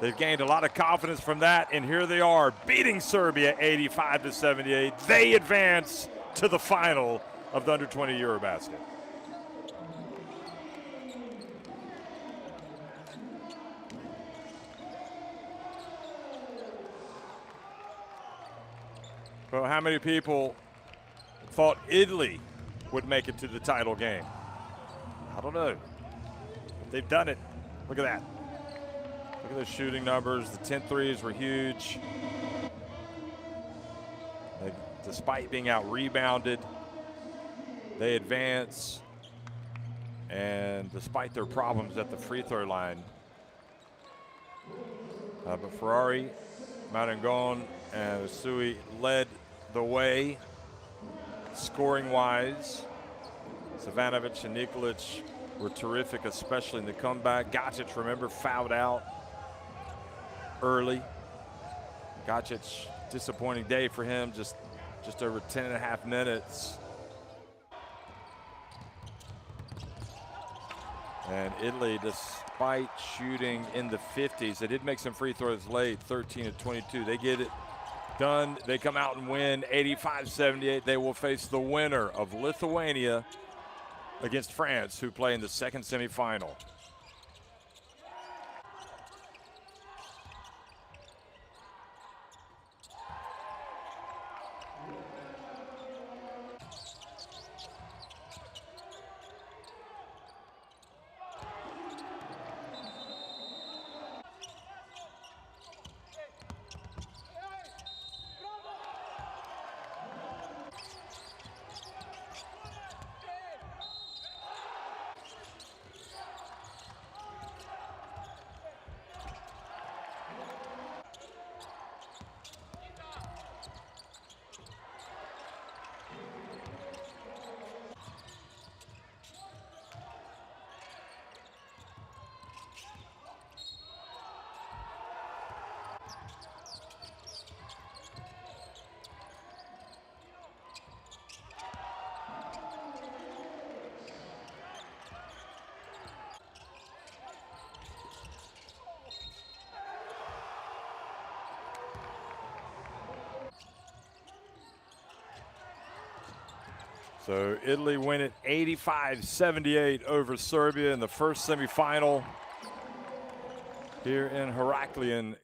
They've gained a lot of confidence from that, and here they are beating Serbia 85-78. They advance to the final of the Under-20 EuroBasket. Well, how many people thought Italy would make it to the title game? I don't know. They've done it. Look at that. Look at those shooting numbers. The 10 threes were huge. Despite being out-rebounded, they advance. And despite their problems at the free throw line, but Ferrari, Marangon, and Sui led the way scoring-wise. Savanovic and Nikolic were terrific, especially in the comeback. Gacic, remember, fouled out early. Gacic, disappointing day for him, just over 10 and a half minutes. And Italy, despite shooting in the 50s, they did make some free throws late, 13-22. They get it done. They come out and win 85-78. They will face the winner of Lithuania against France, who play in the second semifinal. So Italy win it 85-78 over Serbia in the first semifinal here in Heraklion,